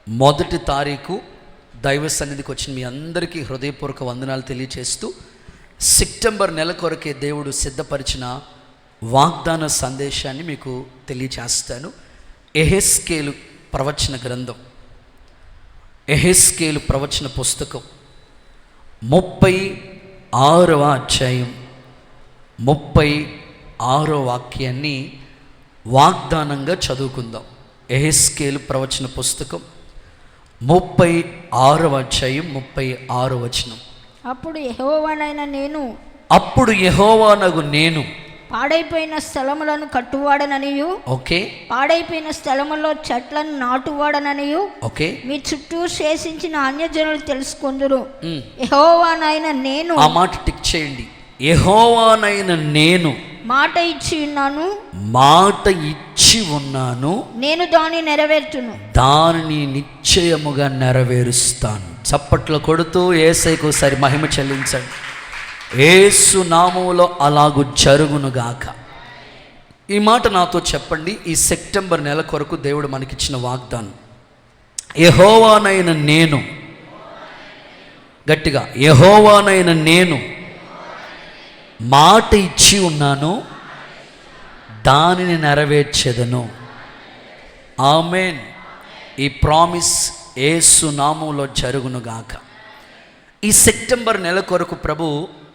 మొదటి తారీఖు దైవ సన్నిధికి వచ్చిన మీ అందరికీ హృదయపూర్వక వందనాలు తెలియజేస్తూ, సెప్టెంబర్ నెల కొరకే దేవుడు సిద్ధపరిచిన వాగ్దాన సందేశాన్ని మీకు తెలియజేస్తాను. యెహెజ్కేలు ప్రవచన గ్రంథం, యెహెజ్కేలు ప్రవచన పుస్తకం 36వ అధ్యాయం 36వ వాక్యాన్ని వాగ్దానంగా చదువుకుందాం. యెహెజ్కేలు ప్రవచన పుస్తకం 36వ అధ్యాయం 36వ వచనం. అప్పుడు యెహోవానగు నేను పాడైపోయిన స్థలములను కట్టువాడననియు, పాడైపోయిన స్థలములో చెట్లను నాటువాడననియు మీ చుట్టూ శేషించిన అన్యజనులు తెలుసుకొందురు. యెహోవానైన నేను, ఆ మాట టిక్ చేయండి. యెహోవానైన నేను మాట ఇచ్చి ఉన్నాను, నేను దాన్ని నెరవేర్చును, దానిని నిశ్చయముగా నెరవేరుస్తాను. చప్పట్లు కొడుతూ యేసయ్యకు ఒకసారి మహిమ చెల్లించండి. యేసు నామములో అలాగు జరుగునుగాక. ఈ మాట నాతో చెప్పండి. ఈ సెప్టెంబర్ నెల కొరకు దేవుడు మనకిచ్చిన వాగ్దానం, యెహోవానైన నేను, గట్టిగా యెహోవానైన నేను మాట ఇచ్చి ఉన్నాను, దానిని నెరవేర్చెదను. ఆమేన్. ఈ ప్రామిస్ యేసు నామములో జరుగునుగాక. ఈ సెప్టెంబర్ నెల కొరకు ప్రభు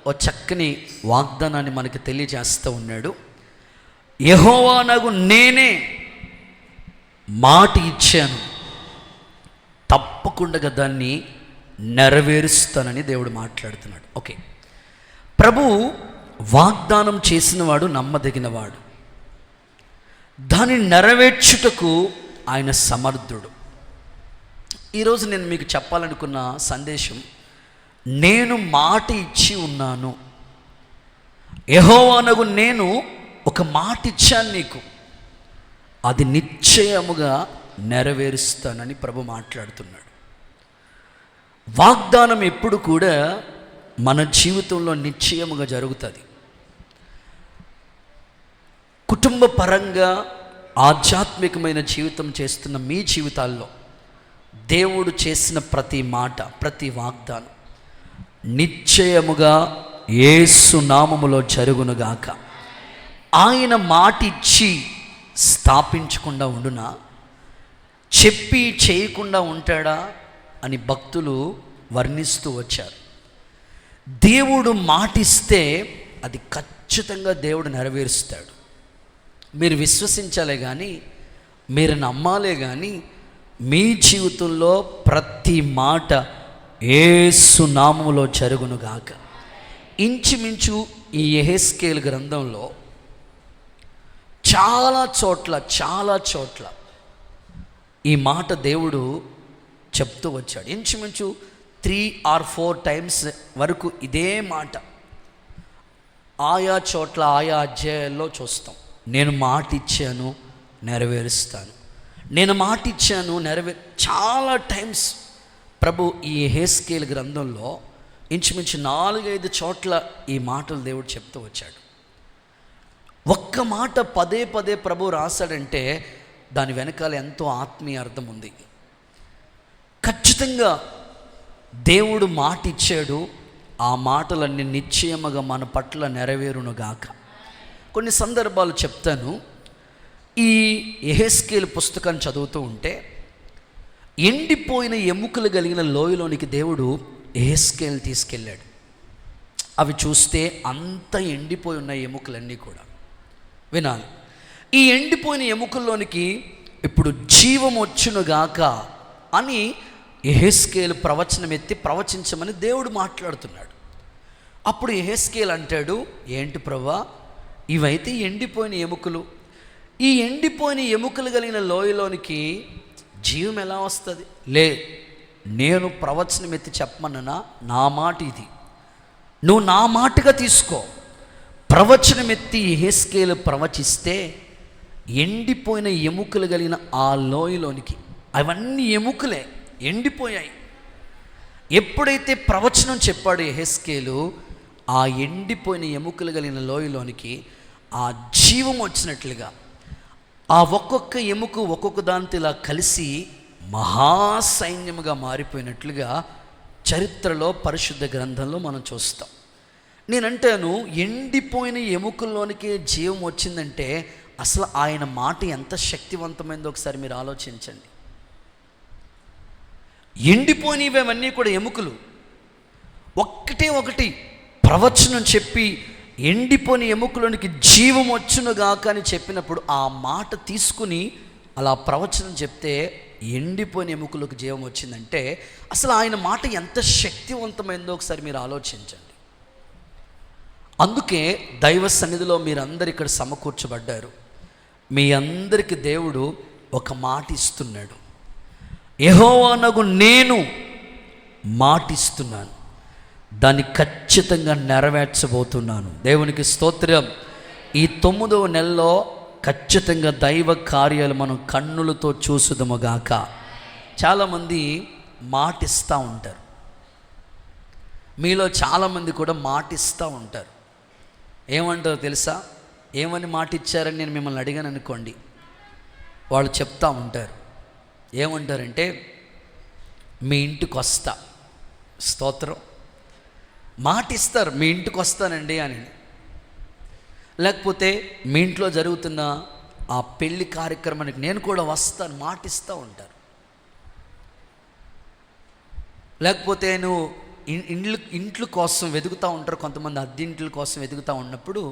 ఓ చక్కని వాగ్దానాన్ని మనకి తెలియజేస్తూ ఉన్నాడు. యెహోవానగు నేనే మాట ఇచ్చాను, తప్పకుండా దాన్ని నెరవేరుస్తానని దేవుడు మాట్లాడుతున్నాడు. ఓకే, ప్రభు వాగ్దానం చేసినవాడు నమ్మదగినవాడు, దాన్ని నెరవేర్చుటకు ఆయన సమర్థుడు. ఈరోజు నేను మీకు చెప్పాలనుకున్న సందేశం, నేను మాట ఇచ్చి ఉన్నాను. యెహోవానగు నేను ఒక మాట ఇచ్చాను నీకు, అది నిశ్చయముగా నెరవేరుస్తానని ప్రభు మాట్లాడుతున్నాడు. వాగ్దానం ఎప్పుడు కూడా మన జీవితంలో నిశ్చయముగా జరుగుతుంది. కుటుంబ పరంగా ఆధ్యాత్మికమైన జీవితం చేస్తున్న మీ జీవితాల్లో దేవుడు చేసిన ప్రతి మాట, ప్రతి వాగ్దానం నిశ్చయముగా యేసు నామములో జరుగునుగాక. ఆయన మాట ఇచ్చి స్థాపించకుండా ఉండునా? చెప్పి చేయకుండా ఉంటాడా అని భక్తులు వర్ణిస్తూ వచ్చారు. దేవుడు మాటిస్తే అది ఖచ్చితంగా దేవుడు నెరవేరుస్తాడు. మీరు విశ్వసించాలే కానీ, మీరు నమ్మాలే కానీ, మీ జీవితంలో ప్రతి మాట యేసు నామములో జరుగునుగాక. ఇంచుమించు ఈ యెహెజ్కేలు గ్రంథంలో చాలా చోట్ల ఈ మాట దేవుడు చెప్తూ వచ్చాడు. ఇంచుమించు 3 or 4 టైమ్స్ వరకు ఇదే మాట ఆయా చోట్ల ఆయా అధ్యాయాల్లో చూస్తాం. నేను మాట ఇచ్చాను, నెరవేరుస్తాను, నేను మాట ఇచ్చాను, చాలా టైమ్స్ ప్రభు ఈ యెహెజ్కేలు గ్రంథంలో ఇంచుమించు 4-5 చోట్ల ఈ మాటలు దేవుడు చెప్తూ వచ్చాడు. ఒక్క మాట పదే పదే ప్రభు రాశాడంటే దాని వెనకాల ఎంతో ఆత్మీయ అర్థం ఉంది. ఖచ్చితంగా దేవుడు మాట ఇచ్చాడు, ఆ మాటలన్నీ నిశ్చయముగా మన పట్ల నెరవేరునుగాక. కొన్ని సందర్భాలు చెప్తాను. ఈ యెహెజ్కేలు పుస్తకాన్ని చదువుతూ ఉంటే ఎండిపోయిన ఎముకలు కలిగిన లోయలోనికి దేవుడు యెహెజ్కేలు తీసుకెళ్ళాడు. అవి చూస్తే అంత ఎండిపోయి ఉన్న ఎముకలన్నీ కూడా వినాలి. ఈ ఎండిపోయిన ఎముకల్లోనికి ఇప్పుడు జీవం వచ్చునుగాక అని యెహెజ్కేలు ప్రవచనం ఎత్తి ప్రవచించమని దేవుడు మాట్లాడుతున్నాడు. అప్పుడు యెహెజ్కేలు అంటాడు, ఏంటి ప్రభా, ఇవైతే ఎండిపోయిన ఎముకలు, ఈ ఎండిపోయిన ఎముకలు కలిగిన లోయలోనికి జీవం ఎలా వస్తుంది? నేను ప్రవచనం ఎత్తి చెప్పమన్నా, నా మాట ఇది, నువ్వు నా మాటగా తీసుకో. ప్రవచనం ఎత్తి యెహెజ్కేలు ప్రవచిస్తే ఎండిపోయిన ఎముకలు కలిగిన ఆ లోయలోనికి, అవన్నీ ఎముకలే ఎండిపోయాయి. ఎప్పుడైతే ప్రవచనం చెప్పాడు యెహెజ్కేలు, ఆ ఎండిపోయిన ఎముకలు కలిగిన లోయలోనికి ఆ జీవం వచ్చినట్లుగా ఆ ఒక్కొక్క ఎముక ఒక్కొక్క దానితో ఇలా కలిసి మహాసైన్యముగా మారిపోయినట్లుగా చరిత్రలో పరిశుద్ధ గ్రంథంలో మనం చూస్తాం. నేనంటాను, ఎండిపోయిన ఎముకల్లోనికే జీవం వచ్చిందంటే అసలు ఆయన మాట ఎంత శక్తివంతమైందో ఒకసారి మీరు ఆలోచించండి. ఎండిపోయినవన్నీ కూడా ఎముకలు ఒకటి ప్రవచనం చెప్పి ఎండిపోయిన ఎముకలోనికి జీవం వచ్చునుగాక అని చెప్పినప్పుడు ఆ మాట తీసుకుని అలా ప్రవచనం చెప్తే ఎండిపోయిన ఎముకలకు జీవం వచ్చిందంటే అసలు ఆయన మాట ఎంత శక్తివంతమైందో ఒకసారి మీరు ఆలోచించండి. అందుకే దైవ సన్నిధిలో మీరందరు ఇక్కడ సమకూర్చబడ్డారు. మీ అందరికీ దేవుడు ఒక మాట ఇస్తున్నాడు. యెహోవానగు నేను మాటిస్తున్నాను, దాన్ని ఖచ్చితంగా నెరవేర్చబోతున్నాను. దేవునికి స్తోత్రం. ఈ 9వ నెలలో ఖచ్చితంగా దైవ కార్యాలు మనం కన్నులతో చూసుదముగాక. చాలామంది మాటిస్తూ ఉంటారు. మీలో చాలామంది కూడా మాటిస్తూ ఉంటారు. ఏమంటారో తెలుసా? ఏమని మాట ఇచ్చారని నేను మిమ్మల్ని అడిగాను అనుకోండి, వాళ్ళు చెప్తా ఉంటారు. ఏమంటారంటే, మీ ఇంటికి వస్తా. స్తోత్రం. మాట ఇస్తారు, మీ ఇంటికి వస్తానండి అని. లేకపోతే మీ ఇంట్లో జరుగుతున్న ఆ పెళ్లి కార్యక్రమానికి నేను కూడా వస్తాను, మాట ఇస్తూ ఉంటారు. లేకపోతే నువ్వు ఇంట్ల కోసం వెతుకుతూ ఉంటారు. కొంతమంది అద్దెంట్ల కోసం వెతుకుతూ ఉన్నప్పుడు,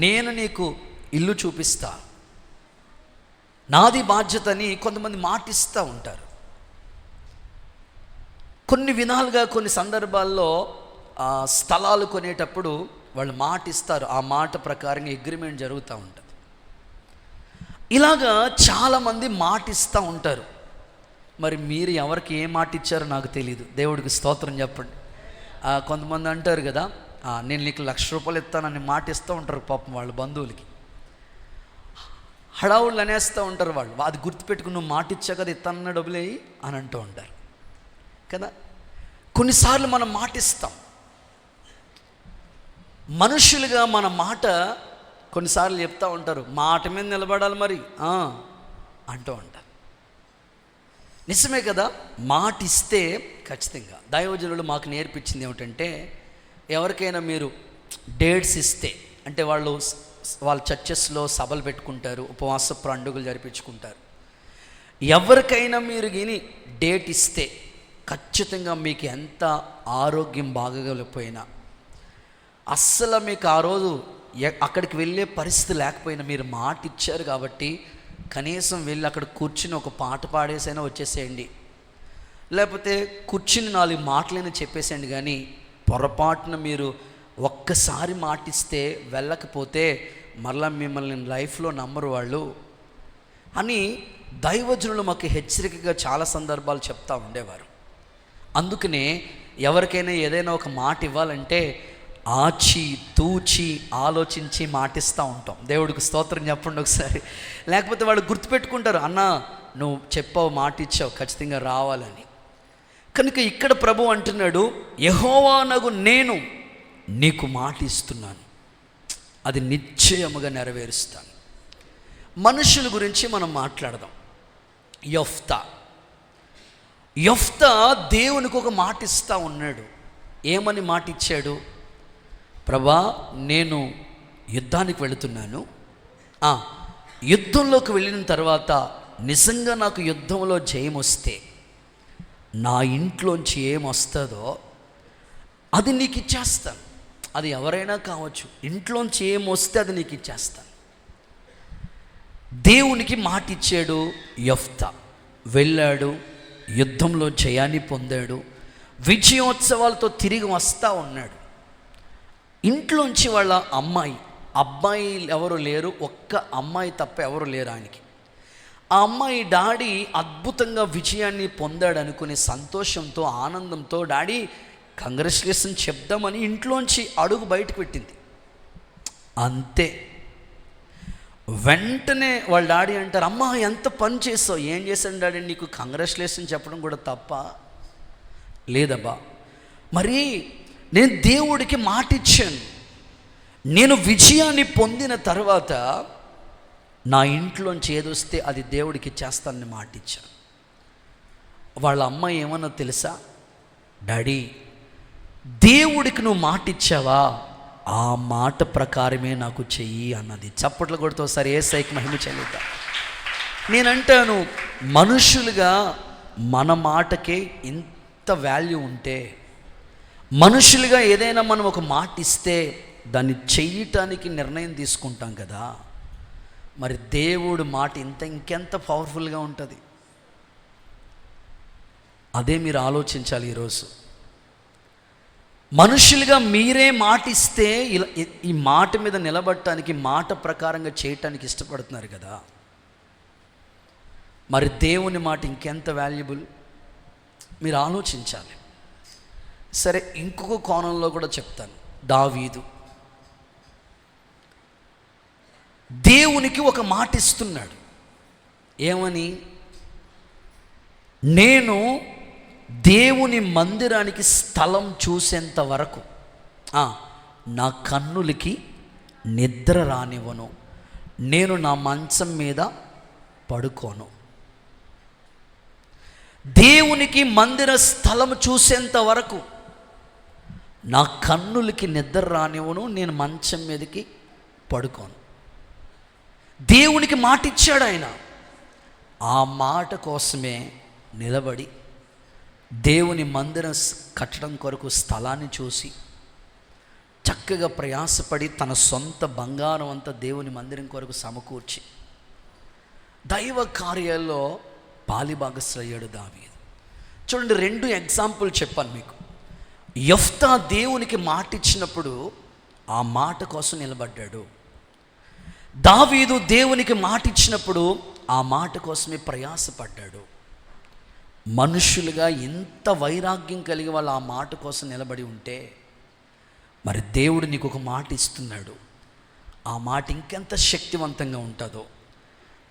నేను నీకు ఇల్లు చూపిస్తా, నాది బాధ్యత అని కొంతమంది మాటిస్తూ ఉంటారు. కొన్ని విధాలుగా కొన్ని సందర్భాల్లో స్థలాలు కొనేటప్పుడు వాళ్ళు మాట ఇస్తారు. ఆ మాట ప్రకారంగా అగ్రిమెంట్ జరుగుతూ ఉంటుంది. ఇలాగా చాలామంది మాట ఇస్తూ ఉంటారు. మరి మీరు ఎవరికి ఏ మాట ఇచ్చారో నాకు తెలియదు. దేవుడికి స్తోత్రం చెప్పండి. కొంతమంది అంటారు కదా, నేను నీకు ₹1,00,000 ఇస్తానని మాట ఇస్తూ ఉంటారు పాపం వాళ్ళ బంధువులకి. హడావుళ్ళు అనేస్తూ ఉంటారు వాళ్ళు. అది గుర్తుపెట్టుకుని నువ్వు మాట ఇచ్చా కదా, ఇస్తానన్న డబ్బులు వేయి అని అంటూ ఉంటారు కదా. కొన్నిసార్లు మనం మాట ఇస్తాం. మనుషులుగా మన మాట కొన్నిసార్లు చెప్తూ ఉంటారు, మాట మీద నిలబడాలి మరి అంటూ ఉంటారు. నిజమే కదా, మాట ఇస్తే ఖచ్చితంగా. దైవజనులు మాకు నేర్పించింది ఏమిటంటే, ఎవరికైనా మీరు డేట్స్ ఇస్తే, అంటే వాళ్ళ చర్చెస్లో సభలు పెట్టుకుంటారు, ఉపవాస పండుగలు జరిపించుకుంటారు. ఎవరికైనా మీరు గిని డేట్ ఇస్తే ఖచ్చితంగా మీకు ఎంత ఆరోగ్యం బాగోలేకపోయినా, అస్సలు మీకు ఆ రోజు అక్కడికి వెళ్ళే పరిస్థితి లేకపోయినా మీరు మాట ఇచ్చారు కాబట్టి కనీసం వెళ్ళి అక్కడ కూర్చుని ఒక పాట పాడేసైనా వచ్చేసేయండి, లేకపోతే కూర్చుని 4 మాటలైనా చెప్పేసేయండి. కానీ పొరపాటున మీరు ఒక్కసారి మాటిస్తే వెళ్ళకపోతే మరలా మిమ్మల్ని లైఫ్లో నమ్మరు వాళ్ళు అని దైవజనులు మాకు హెచ్చరికగా చాలా సందర్భాలు చెప్తూ ఉండేవారు. అందుకనే ఎవరికైనా ఏదైనా ఒక మాట ఇవ్వాలంటే ఆచి తూచి ఆలోచించి మాటిస్తూ ఉంటాం. దేవుడికి స్తోత్రం చెప్పండి ఒకసారి. లేకపోతే వాళ్ళు గుర్తుపెట్టుకుంటారు, అన్న నువ్వు చెప్పావు, మాట ఇచ్చావు, ఖచ్చితంగా రావాలని. కనుక ఇక్కడ ప్రభు అంటున్నాడు, యెహోవానగు నేను నీకు మాట ఇస్తున్నాను, అది నిశ్చయముగా నెరవేరుస్తాను. మనుషుల గురించి మనం మాట్లాడదాం. యెఫ్తా దేవునికి ఒక మాట ఇస్తూ ఉన్నాడు. ఏమని మాట ఇచ్చాడు? ప్రభా, నేను యుద్ధానికి వెళుతున్నాను. యుద్ధంలోకి వెళ్ళిన తర్వాత నిజంగా నాకు యుద్ధంలో జయం వస్తే నా ఇంట్లోంచి ఏమొస్తుందో అది నీకు ఇచ్చేస్తాను. అది ఎవరైనా కావచ్చు, ఇంట్లోంచి ఏమొస్తే అది నీకు ఇచ్చేస్తాను. దేవునికి మాట ఇచ్చాడు యెఫ్తా. వెళ్ళాడు, యుద్ధంలో జయాన్ని పొందాడు, విజయోత్సవాలతో తిరిగి వస్తూ ఉన్నాడు. ఇంట్లోంచి వాళ్ళ అబ్బాయి ఎవరు లేరు, ఒక్క అమ్మాయి తప్ప ఎవరు లేరు ఆయనకి. ఆ అమ్మాయి డాడీ అద్భుతంగా విజయాన్ని పొందాడు అనుకునే సంతోషంతో ఆనందంతో డాడీ కంగ్రాచులేషన్ చెప్దామని ఇంట్లోంచి అడుగు బయటకు పెట్టింది. అంతే, వెంటనే వాళ్ళ డాడీ అంటారు, అమ్మ ఎంత పని చేసావు. ఏం చేశాను డాడీ, నీకు కంగ్రాచులేషన్ చెప్పడం కూడా తప్ప? లేదబ్బా, మరి నేను దేవుడికి మాట ఇచ్చాను, నేను విజయాన్ని పొందిన తర్వాత నా ఇంట్లోంచి ఏదొస్తే అది దేవుడికి ఇచ్చేస్తానని మాట ఇచ్చాను. వాళ్ళ అమ్మ ఏమన్నా తెలుసా? డాడీ, దేవుడికి నువ్వు మాట ఇచ్చావా, ఆ మాట ప్రకారమే నాకు చెయ్యి అన్నది. చప్పట్లు కొడుతూ సరే యేసయ్యకి మహిమ చెల్లిద్దాం. నేనంటాను, మనుషులుగా మన మాటకే ఇంత వాల్యూ ఉంటే, మనుషులుగా ఏదైనా మనం ఒక మాట ఇస్తే దాన్ని చెయ్యటానికి నిర్ణయం తీసుకుంటాం కదా, మరి దేవుడు మాట ఇంకెంత పవర్ఫుల్గా ఉంటుంది. అదే మీరు ఆలోచించాలి. ఈరోజు మనుషులుగా మీరే మాట ఇస్తే ఇలా ఈ మాట మీద నిలబడటానికి, మాట ప్రకారంగా చేయటానికి ఇష్టపడుతున్నారు కదా, మరి దేవుని మాట ఇంకెంత వాల్యుబుల్ మీరు ఆలోచించాలి. సరే, ఇంకొక కోణంలో కూడా చెప్తాను. దావీదు దేవునికి ఒక మాట ఇస్తున్నాడు. ఏమని? నేను దేవుని మందిరానికి స్థలం చూసేంత వరకు నా కన్నులకి నిద్ర రానివ్వను, నేను నా మంచం మీద పడుకోను. దేవునికి మందిర స్థలం చూసేంత వరకు నా కన్నులకి నిద్ర రానివ్వను, నేను మంచం మీదకి పడుకోను. దేవునికి మాట ఇచ్చాడు ఆయన. ఆ మాట కోసమే నిలబడి దేవుని మందిరం కట్టడం కొరకు స్థలాన్ని చూసి చక్కగా ప్రయాసపడి తన సొంత బంగారం అంతా దేవుని మందిరం కొరకు సమకూర్చి దైవ కార్యాల్లో పాలిభాగస్థులయ్యాడు దావీదు. చూడండి, 2 ఎగ్జాంపుల్ చెప్పాను మీకు. యెఫ్తా దేవునికి మాట ఇచ్చినప్పుడు ఆ మాట కోసం నిలబడ్డాడు. దావీదు దేవునికి మాట ఇచ్చినప్పుడు ఆ మాట కోసమే ప్రయాసపడ్డాడు. మనుషులుగా ఎంత వైరాగ్యం కలిగి వాళ్ళు ఆ మాట కోసం నిలబడి ఉంటే, మరి దేవుడు నీకు ఒక మాట ఇస్తున్నాడు. ఆ మాట ఇంకెంత శక్తివంతంగా ఉంటుందో,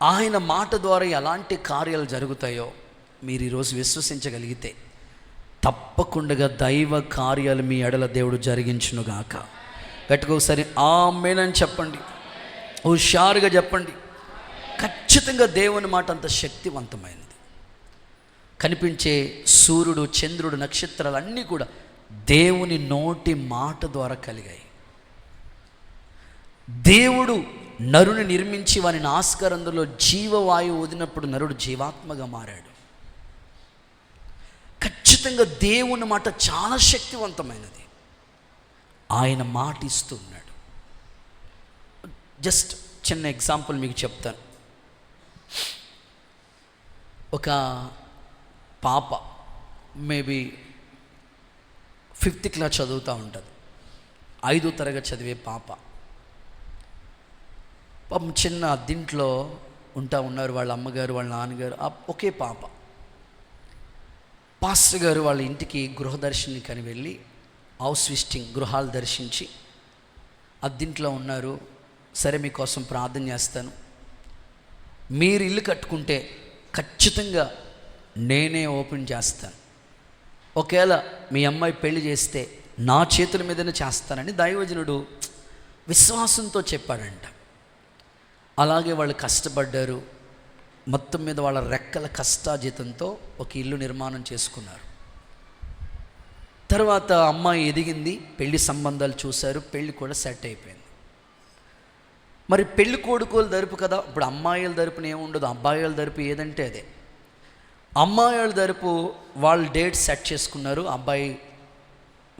ఆయన మాట ద్వారా ఎలాంటి కార్యాలు జరుగుతాయో మీరు ఈరోజు విశ్వసించగలిగితే తప్పకుండా దైవ కార్యాలు మీ ఎడల దేవుడు జరిగించునుగాక. గట్టిగా ఒకసారి ఆమేన్ అని చెప్పండి, హుషారుగా చెప్పండి. ఖచ్చితంగా దేవుని మాట అంత శక్తివంతమైనది. కనిపించే సూర్యుడు, చంద్రుడు, నక్షత్రాలు అన్నీ కూడా దేవుని నోటి మాట ద్వారా కలిగాయి. దేవుడు నరుని నిర్మించి వాని నాస్కరందులో జీవవాయువు వదిలినప్పుడు నరుడు జీవాత్మగా మారాడు. ఖచ్చితంగా దేవుని మాట చాలా శక్తివంతమైనది. ఆయన మాట ఇస్తున్నాడు. జస్ట్ చిన్న ఎగ్జాంపుల్ మీకు చెప్తాను. ఒక పాప మేబీ 5th క్లాస్ చదువుతూ ఉంటుంది. 5వ తరగతి చదివే పాప. పాపం చిన్న అద్దింట్లో ఉన్నారు. వాళ్ళ అమ్మగారు, వాళ్ళ నాన్నగారు, ఒకే పాప. పాస్టర్ గారు వాళ్ళ ఇంటికి గృహదర్శిని కని వెళ్ళి హౌస్ విజిటింగ్, గృహాలు దర్శించి అద్దింట్లో ఉన్నారు. సరే, మీకోసం ప్రార్థన చేస్తాను, మీరు ఇల్లు కట్టుకుంటే ఖచ్చితంగా నేనే ఓపెన్ చేస్తాను, ఒకవేళ మీ అమ్మాయి పెళ్లి చేస్తే నా చేతుల మీదనే చేస్తానని దైవజనుడు విశ్వాసంతో చెప్పాడంట. అలాగే వాళ్ళు కష్టపడ్డారు. మొత్తం మీద వాళ్ళ రెక్కల కష్టాజీతంతో ఒక ఇల్లు నిర్మాణం చేసుకున్నారు. తర్వాత అమ్మాయి ఎదిగింది, పెళ్లి సంబంధాలు చూశారు, పెళ్లి కూడా సెట్ అయిపోయింది. మరి పెళ్లి కొడుకోలు తరపు కదా, ఇప్పుడు అమ్మాయిల తరపున ఏముండదు, అబ్బాయిల తరపు ఏదంటే అదే. అమ్మాయిల తరపు వాళ్ళు డేట్ సెట్ చేసుకున్నారు, అబ్బాయి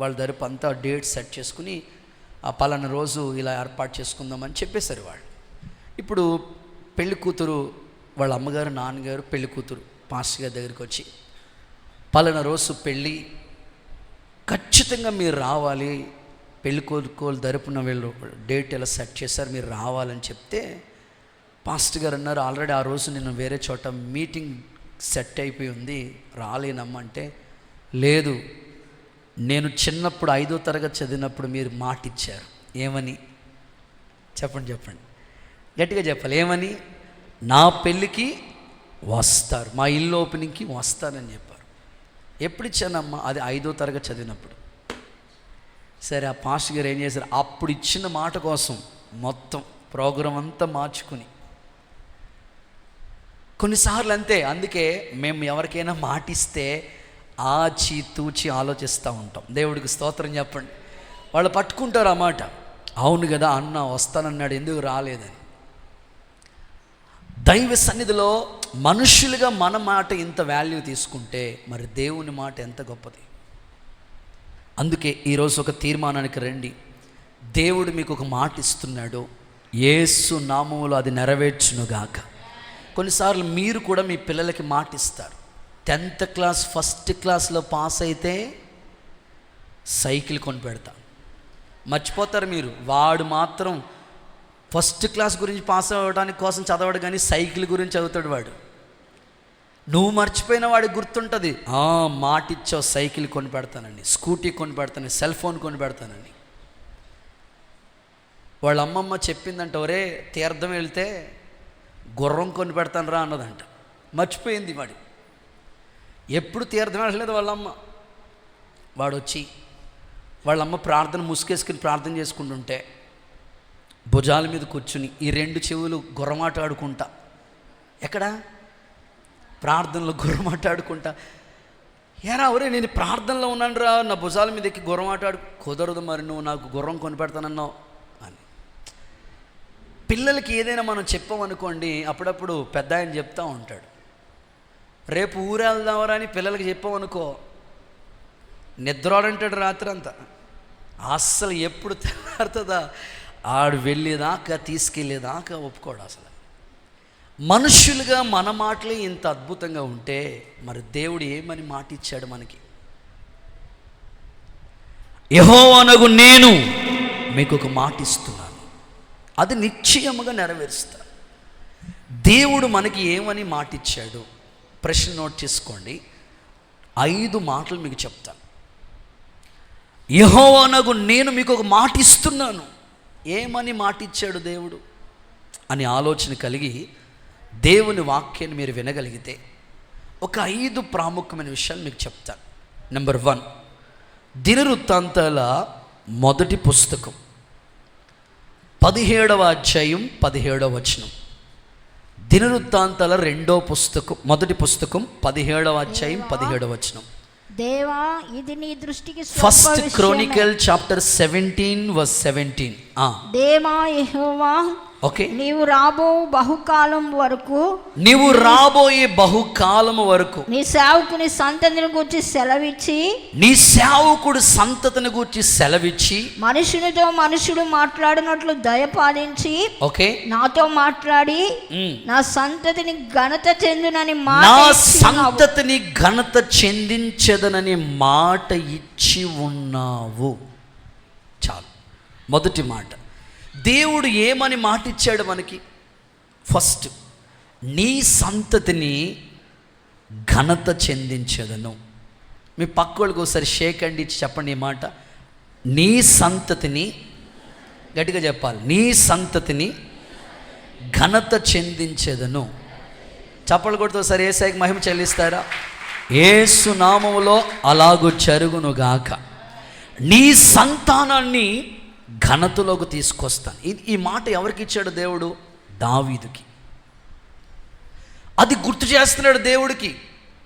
వాళ్ళ తరపు అంతా డేట్ సెట్ చేసుకుని ఆ పలానా రోజు ఇలా ఏర్పాటు చేసుకుందామని చెప్పేశారు వాళ్ళు. ఇప్పుడు పెళ్లి కూతురు వాళ్ళ అమ్మగారు, నాన్నగారు, పెళ్లి కూతురు పాస్టర్ గారి దగ్గరికి వచ్చి, పలానా రోజు పెళ్ళి, ఖచ్చితంగా మీరు రావాలి, పెళ్లి కొడుకోలు తరపున వీళ్ళు డేట్ ఎలా సెట్ చేశారు, మీరు రావాలని చెప్తే పాస్టర్ గారు అన్నారు, ఆల్రెడీ ఆ రోజు నేను వేరే చోట మీటింగ్ సెట్ అయిపోయి ఉంది, రాలేనమ్మంటే, లేదు, నేను చిన్నప్పుడు 5వ తరగతి చదివినప్పుడు మీరు మాట ఇచ్చారు. ఏమని చెప్పండి, గట్టిగా చెప్పాలి. ఏమని? నా పెళ్ళికి వస్తారు, మా ఇల్లు ఓపెనింగ్కి వస్తారని చెప్పారు. ఎప్పుడు ఇచ్చానమ్మా? అది 5వ తరగతి చదివినప్పుడు. సరే, ఆ పాస్టర్ గారు ఏం చేశారు, అప్పుడు ఇచ్చిన మాట కోసం మొత్తం ప్రోగ్రాం అంతా మార్చుకుని కొన్నిసార్లు అంతే. అందుకే మేము ఎవరికైనా మాటిస్తే ఆచి తూచి ఆలోచిస్తూ ఉంటాం. దేవుడికి స్తోత్రం చెప్పండి. వాళ్ళు పట్టుకుంటారు ఆ మాట, అవును కదా అన్న వస్తానన్నాడు ఎందుకు రాలేదని. దైవ సన్నిధిలో మనుషులుగా మన మాట ఇంత వాల్యూ తీసుకుంటే మరి దేవుని మాట ఎంత గొప్పది. అందుకే ఈరోజు ఒక తీర్మానానికి రండి. దేవుడు మీకు ఒక మాట ఇస్తున్నాడు, యేసు నామములో అది నెరవేర్చునుగాక. కొన్నిసార్లు మీరు కూడా మీ పిల్లలకి మాట ఇస్తారు. 10th క్లాస్ ఫస్ట్ క్లాస్లో పాస్ అయితే సైకిల్ కొని పెడతా. మర్చిపోతారు మీరు, వాడు మాత్రం ఫస్ట్ క్లాస్ గురించి పాస్ అవ్వడానికి కోసం చదవడు, కానీ సైకిల్ గురించి చదువుతాడు వాడు. నువ్వు మర్చిపోయిన వాడికి గుర్తుంటుంది, మాట ఇచ్చావు సైకిల్ కొని పెడతానండి, స్కూటీ కొని పెడతానండి, సెల్ ఫోన్ కొని పెడతానండి. వాళ్ళ అమ్మమ్మ చెప్పిందంట, ఒరే తీర్థం వెళ్తే గుర్రం కొని పెడతాను రా అన్నదంట. మర్చిపోయింది వాడు, ఎప్పుడు తీర్థం వెళ్ళలేదు వాళ్ళమ్మ. వాడు వచ్చి వాళ్ళమ్మ ప్రార్థన ముసుకేసుకుని ప్రార్థన చేసుకుంటుంటే భుజాల మీద కూర్చుని ఈ 2 చెవులు గుర్రమాట ఆడుకుంటా, ఎక్కడ ప్రార్థనలో గుర్రమాట ఆడుకుంటా, ఏరా ఒరే నేను ప్రార్థనలో ఉన్నాను రా, నా భుజాల మీద ఎక్కి గుర్రమాట ఆడు. కుదరదు, మరి నువ్వు నాకు గుర్రం కొని పెడతానన్నావు అని. పిల్లలకి ఏదైనా మనం చెప్పామనుకోండి, అప్పుడప్పుడు పెద్ద ఆయన చెప్తూ ఉంటాడు, రేపు ఊరు వెళ్దామరా అని పిల్లలకి చెప్పామనుకో, నిద్రాడంటాడు రాత్రి అంతా. అస్సలు ఎప్పుడు తెల్లారుతుందా ఆడు వెళ్ళేదాకా తీసుకెళ్ళేదాకా ఒప్పుకోడు అసలు. మనుషులుగా మన మాటలే ఇంత అద్భుతంగా ఉంటే మరి దేవుడు ఏమని మాట ఇచ్చాడు మనకి? యెహోవానగు నేను మీకు ఒక మాట ఇస్తున్నాను, అది నిశ్చయముగా నెరవేరుస్తా. దేవుడు మనకి ఏమని మాట ఇచ్చాడు? ప్రశ్న నోట్ చేసుకోండి. 5 మాటలు మీకు చెప్తాను. యెహోవానగు నేను మీకు ఒక మాట ఇస్తున్నాను. ఏమని మాట ఇచ్చాడు దేవుడు అని ఆలోచన కలిగి దేవుని వాక్యాన్ని మీరు వినగలిగితే ఒక 5 ప్రాముఖ్యమైన విషయాలు మీకు చెప్తాను. నెంబర్ 1, దినవృత్తాంతాల మొదటి పుస్తకం 17వ అధ్యాయం 17వ వచనం. దినవృత్తాంతాల మొదటి పుస్తకం 17వ అధ్యాయం 17వ వచనం. దేవా ఇది నీ దృష్టికి ఫస్ట్ క్రోనికల్ చాప్టర్ 17:17. దేవా యెహోవా, ఓకే, నీవు రాబోయే బహుకాలం వరకు నీ సేవకుని సంతతిని గూర్చి సెలవిచ్చి, నీ సేవకుడు సంతతిని గూర్చి సెలవిచ్చి మనుషునితో మనుషుడు మాట్లాడినట్లు దయపాలించి, ఓకే, నాతో మాట్లాడి నా సంతతిని ఘనత చెందునని ఘనత చెందించదనని మాట ఇచ్చి ఉన్నావు. చాలు. మొదటి మాట, దేవుడు ఏమని మాట ఇచ్చాడు మనకి? ఫస్ట్, నీ సంతతిని ఘనత చెందించదను. మీ పక్కోళ్ళకి ఒకసారి షేక్ అండ్ ఇచ్చి చెప్పండి ఈ మాట. నీ సంతతిని, గట్టిగా చెప్పాలి, నీ సంతతిని ఘనత చెందించదను. చప్పలు కొడుతూ ఒకసారి యేసయ్యకి మహిమ చెల్లిస్తారా? యేసు నామములో అలాగు జరుగునుగాక. నీ సంతానాన్ని ఘనతలోకి తీసుకొస్తాను. ఈ మాట ఎవరికి ఇచ్చాడు దేవుడు? దావీదుకి. అది గుర్తు చేస్తున్నాడు దేవుడికి.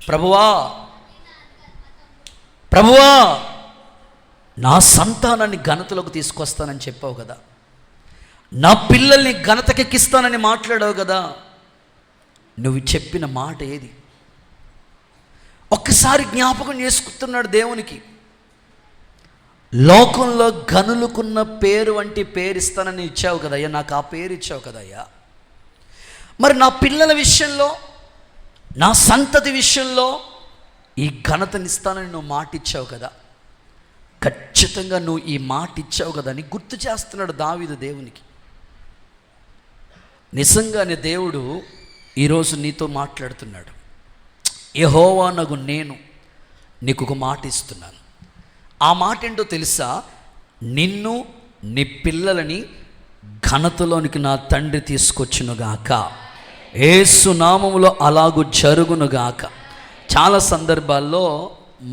ప్రభువా నా సంతానాన్ని ఘనతలోకి తీసుకొస్తానని చెప్పావు కదా, నా పిల్లల్ని ఘనతకెక్కిస్తానని మాట్లాడావు కదా, నువ్వు చెప్పిన మాట ఏది? ఒక్కసారి జ్ఞాపకం చేసుకుంటున్నాడు దేవునికి. లోకంలో గనులుకున్న పేరు వంటి పేరు ఇస్తానని ఇచ్చావు కదయ్యా, నాకు ఆ పేరు ఇచ్చావు కదయ్యా, మరి నా పిల్లల విషయంలో, నా సంతతి విషయంలో ఈ ఘనతనిస్తానని నువ్వు మాట ఇచ్చావు కదా, ఖచ్చితంగా నువ్వు ఈ మాట ఇచ్చావు కదా అని గుర్తు చేస్తున్నాడు దావీదు దేవునికి. నిజంగానే దేవుడు ఈరోజు నీతో మాట్లాడుతున్నాడు. యెహోవానగు నేను నీకు ఒక మాట ఇస్తున్నాను. ఆ మాట ఏంటో తెలుసా? నిన్ను నీ పిల్లలని ఘనతలోనికి నా తండ్రి తీసుకొచ్చునుగాక, యేసు నామములో అలాగు జరుగునుగాక. చాలా సందర్భాల్లో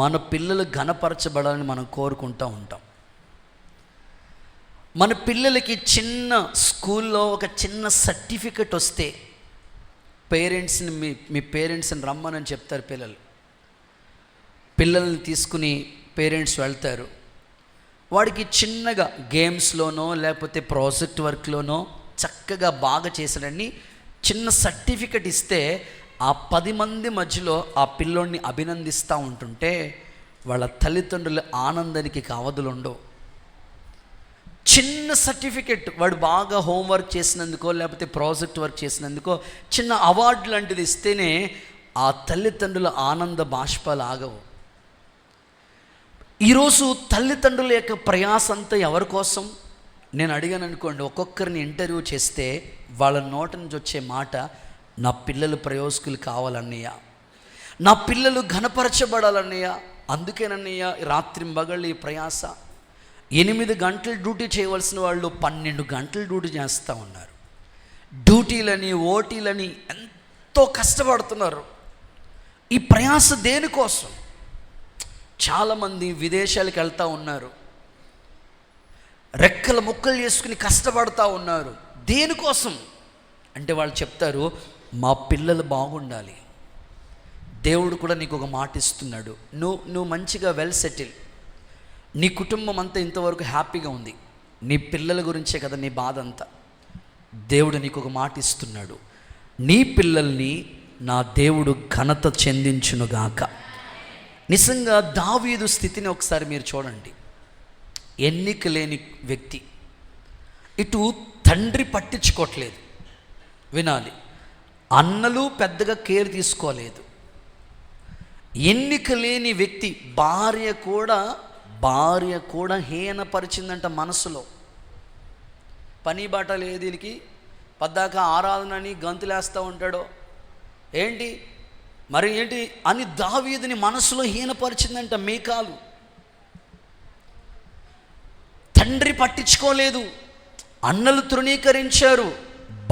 మన పిల్లలు ఘనపరచబడాలని మనం కోరుకుంటూ ఉంటాం. మన పిల్లలకి చిన్న స్కూల్లో ఒక చిన్న సర్టిఫికెట్ వస్తే పేరెంట్స్ని మీ పేరెంట్స్ని రమ్మని చెప్తారు పిల్లల్ని తీసుకుని పేరెంట్స్ వెళ్తారు. వాడికి చిన్నగా గేమ్స్లోనో లేకపోతే ప్రాజెక్ట్ వర్క్లోనో చక్కగా బాగా చేశాడని చిన్న సర్టిఫికెట్ ఇస్తే ఆ 10 మంది మధ్యలో ఆ పిల్లోడిని అభినందిస్తూ ఉంటుంటే వాళ్ళ తల్లిదండ్రుల ఆనందానికి అవధులు ఉండవు. చిన్న సర్టిఫికెట్, వాడు బాగా హోంవర్క్ చేసినందుకో లేకపోతే ప్రాజెక్ట్ వర్క్ చేసినందుకో చిన్న అవార్డు లాంటిది ఇస్తేనే ఆ తల్లిదండ్రుల ఆనంద బాష్పాలు ఆగవు. ఈరోజు తల్లిదండ్రుల యొక్క ప్రయాస అంతా ఎవరి కోసం? నేను అడిగాను అనుకోండి, ఒక్కొక్కరిని ఇంటర్వ్యూ చేస్తే వాళ్ళ నోట నుంచి వచ్చే మాట, నా పిల్లలు ప్రయోజకులు కావాలన్నయ్య, నా పిల్లలు ఘనపరచబడాలన్నయ్య, అందుకేనన్నయ్య రాత్రింబగళ్ళు ఈ ప్రయాస. 8 గంటలు డ్యూటీ చేయవలసిన వాళ్ళు 12 గంటలు డ్యూటీ చేస్తూ ఉన్నారు. డ్యూటీలని ఓటీలని ఎంతో కష్టపడుతున్నారు. ఈ ప్రయాస దేనికోసం? చాలామంది విదేశాలకు వెళ్తూ ఉన్నారు, రెక్కల ముక్కలు చేసుకుని కష్టపడుతూ ఉన్నారు. దేనికోసం అంటే వాళ్ళు చెప్తారు, మా పిల్లలు బాగుండాలి. దేవుడు కూడా నీకు ఒక మాట ఇస్తున్నాడు, నువ్వు మంచిగా వెల్ సెటిల్, నీ కుటుంబం అంతా ఇంతవరకు హ్యాపీగా ఉంది, నీ పిల్లల గురించే కదా నీ బాధ అంతా. దేవుడు నీకు ఒక మాట ఇస్తున్నాడు, నీ పిల్లల్ని నా దేవుడు ఘనత చెందించునుగాక. నిజంగా దావీదు స్థితిని ఒకసారి మీరు చూడండి. ఎన్నిక లేని వ్యక్తి, ఇటు తండ్రి పట్టించుకోవట్లేదు, వినాలి, అన్నలు పెద్దగా కేర్ తీసుకోలేదు. ఎన్నిక లేని వ్యక్తి, భార్య కూడా హీనపరిచిందంట మనసులో. పని బాట లేదు వీళ్ళకి, పద్దాక ఆరాధనని గంతులేస్తూ ఉంటాడో ఏంటి అని దావీదుని మనసులో హీనపరిచిందంట మీకాలు. తండ్రి పట్టించుకోలేదు, అన్నలు తృణీకరించారు,